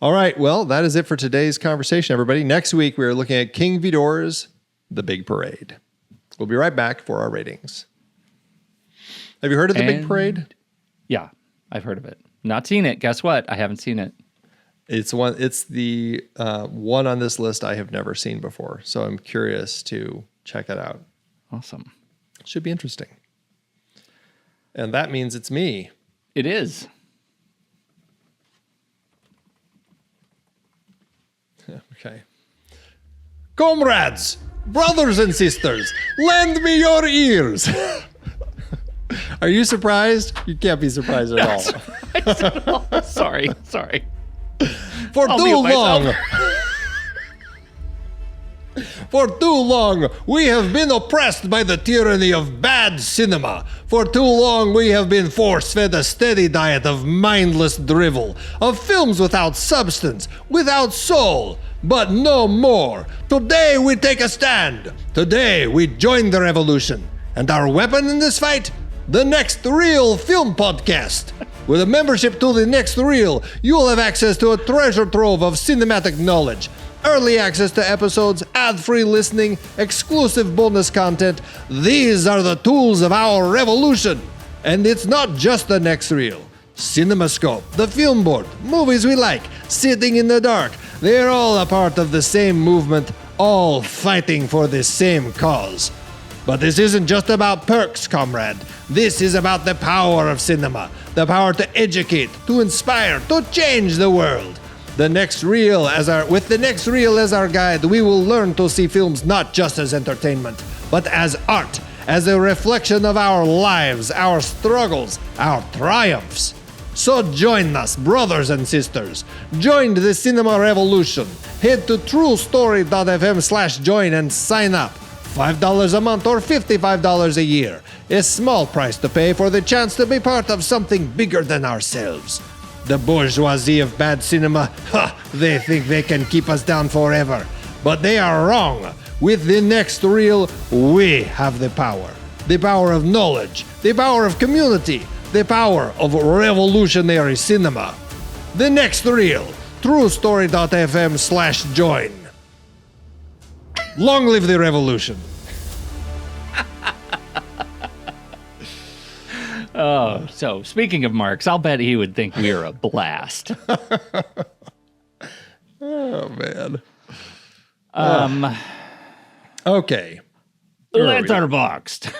All right, well, that is it for today's conversation, everybody. Next week, we are looking at King Vidor's The Big Parade. We'll be right back for our ratings. Have you heard of The Big Parade? Yeah, I've heard of it. Not seen it. Guess what? I haven't seen it. It's the one on this list I have never seen before, so I'm curious to check it out. Awesome. Should be interesting. And that means it's me. It is. Okay. Comrades, brothers and sisters, lend me your ears. Are you surprised? You can't be surprised at all. Sorry. For too long. For too long, we have been oppressed by the tyranny of bad cinema. For too long, we have been force-fed a steady diet of mindless drivel, of films without substance, without soul. But no more. Today we take a stand. Today we join the revolution. And our weapon in this fight? The Next Reel Film Podcast. With a membership to The Next Reel, you will have access to a treasure trove of cinematic knowledge, early access to episodes, ad-free listening, exclusive bonus content. These are the tools of our revolution. And it's not just The Next Reel. CinemaScope, the Film Board, movies we like, Sitting in the Dark, they're all a part of the same movement, all fighting for the same cause. But this isn't just about perks, comrade. This is about the power of cinema, the power to educate, to inspire, to change the world. With the Next Reel as our guide, we will learn to see films not just as entertainment, but as art, as a reflection of our lives, our struggles, our triumphs. So join us, brothers and sisters. Join the cinema revolution. Head to truestory.fm/join and sign up. $5 a month or $55 a year. A small price to pay for the chance to be part of something bigger than ourselves. The bourgeoisie of bad cinema, they think they can keep us down forever. But they are wrong. With The Next Reel, we have the power. The power of knowledge, the power of community, the power of revolutionary cinema. The Next Reel, truestory.fm/join. Long live the revolution. Oh, so speaking of Marx, I'll bet he would think we are a blast. Oh, man. Okay. Letterboxd.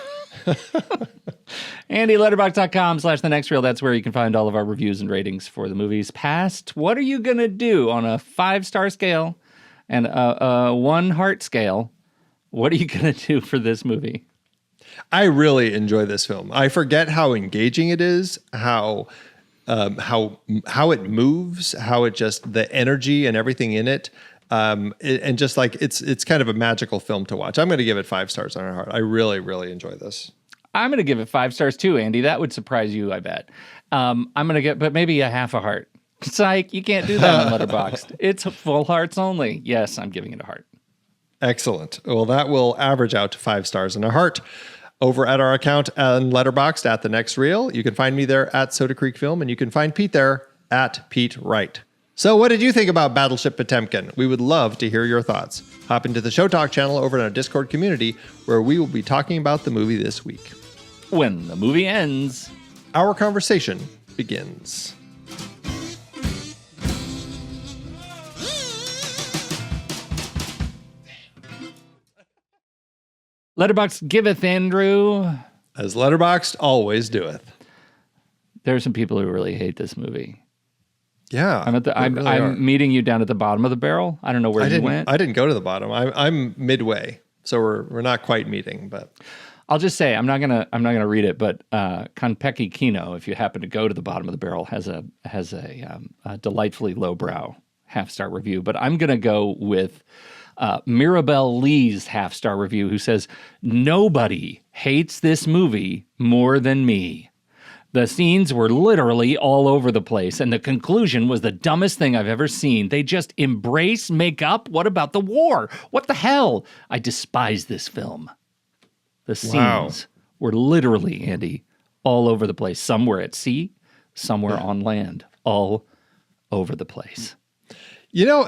Andy, letterboxd.com/the next reel. That's where you can find all of our reviews and ratings for the movies past. What are you going to do on a 5-star scale and a 1 heart scale? What are you going to do for this movie? I really enjoy this film. I forget how engaging it is, how it moves, how it just, the energy and everything in it. And just like it's kind of a magical film to watch. I'm going to give it 5 stars on our heart. I really, really enjoy this. I'm going to give it 5 stars too, Andy. That would surprise you, I bet. I'm going to get, but maybe a half a heart. Psych, you can't do that on Letterboxd. It's full hearts only. Yes, I'm giving it a heart. Excellent. Well, that will average out to 5 stars and a heart. Over at our account on Letterboxd at The Next Reel. You can find me there at Soda Creek Film, and you can find Pete there at Pete Wright. So what did you think about Battleship Potemkin? We would love to hear your thoughts. Hop into the Show Talk channel over in our Discord community, where we will be talking about the movie this week. When the movie ends, our conversation begins. Letterboxd giveth, Andrew. As Letterboxd always doeth. There are some people who really hate this movie. Yeah. I'm meeting you down at the bottom of the barrel. I don't know where you went. I didn't go to the bottom. I'm midway. So we're not quite meeting, but I'll just say I'm not gonna read it, but Konpeki Kino, if you happen to go to the bottom of the barrel, has a delightfully lowbrow 1/2-star review. But I'm gonna go with Mirabelle Lee's 1/2-star review, who says, "Nobody hates this movie more than me. The scenes were literally all over the place, and the conclusion was the dumbest thing I've ever seen. They just embrace makeup. What about the war? What the hell? I despise this film." The scenes were literally, Andy, all over the place. Some were at sea, some were on land, all over the place. You know,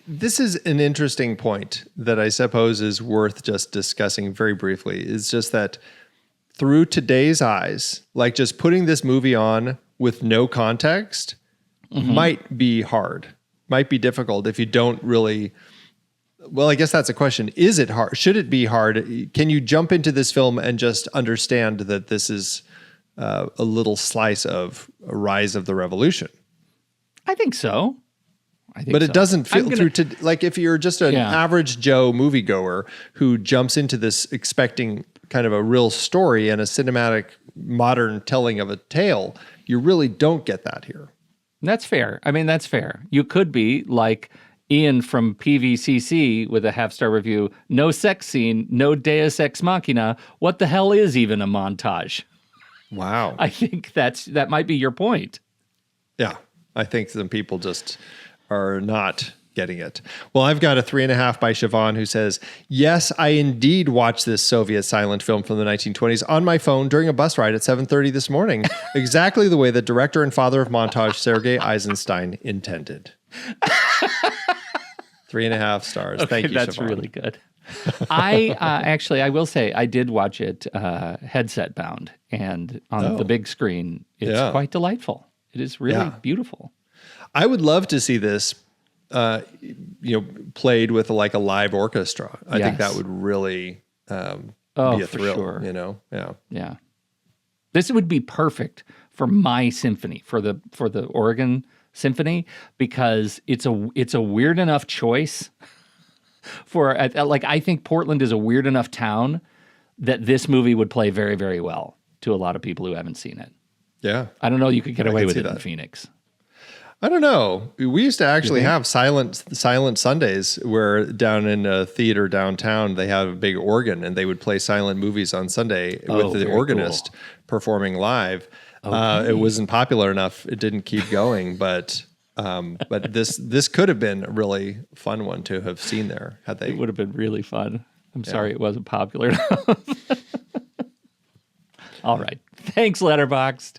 this is an interesting point that I suppose is worth just discussing very briefly. It's just that through today's eyes, like just putting this movie on with no context might be hard, might be difficult if you don't really... Well, I guess that's a question. Is it hard? Should it be hard? Can you jump into this film and just understand that this is a little slice of a rise of the revolution? I think so. But it doesn't feel like if you're just an average Joe moviegoer who jumps into this expecting kind of a real story and a cinematic modern telling of a tale, you really don't get that here. That's fair. I mean, that's fair. You could be like Ian from PVCC with a 5-star review. No sex scene, no Deus Ex Machina. What the hell is even a montage? Wow. I think that might be your point. Yeah. I think some people just are not getting it. Well, I've got a 3.5 by Siobhan who says, yes, I indeed watched this Soviet silent film from the 1920s on my phone during a bus ride at 7:30 this morning, exactly the way the director and father of Montage, Sergei Eisenstein, intended. 3.5 stars. Okay, Thank you, that's Siobhan. really good. I actually, I will say, I did watch it headset bound and on the big screen. It's quite delightful. It is really beautiful. I would love to see this, played with like a live orchestra. I think that would really be a thrill. Sure. Yeah. This would be perfect for my symphony, for the Oregon Symphony, because it's a weird enough choice. I think Portland is a weird enough town that this movie would play very, very well to a lot of people who haven't seen it. Yeah. I don't know. You could get away with it in Phoenix. I don't know. We used to actually have silent Sundays where down in a theater downtown, they have a big organ and they would play silent movies on Sunday with the organist performing live. Okay. It wasn't popular enough. It didn't keep going, but this could have been a really fun one to have seen there. It would have been really fun. I'm sorry it wasn't popular enough. All right. Thanks, Letterboxd.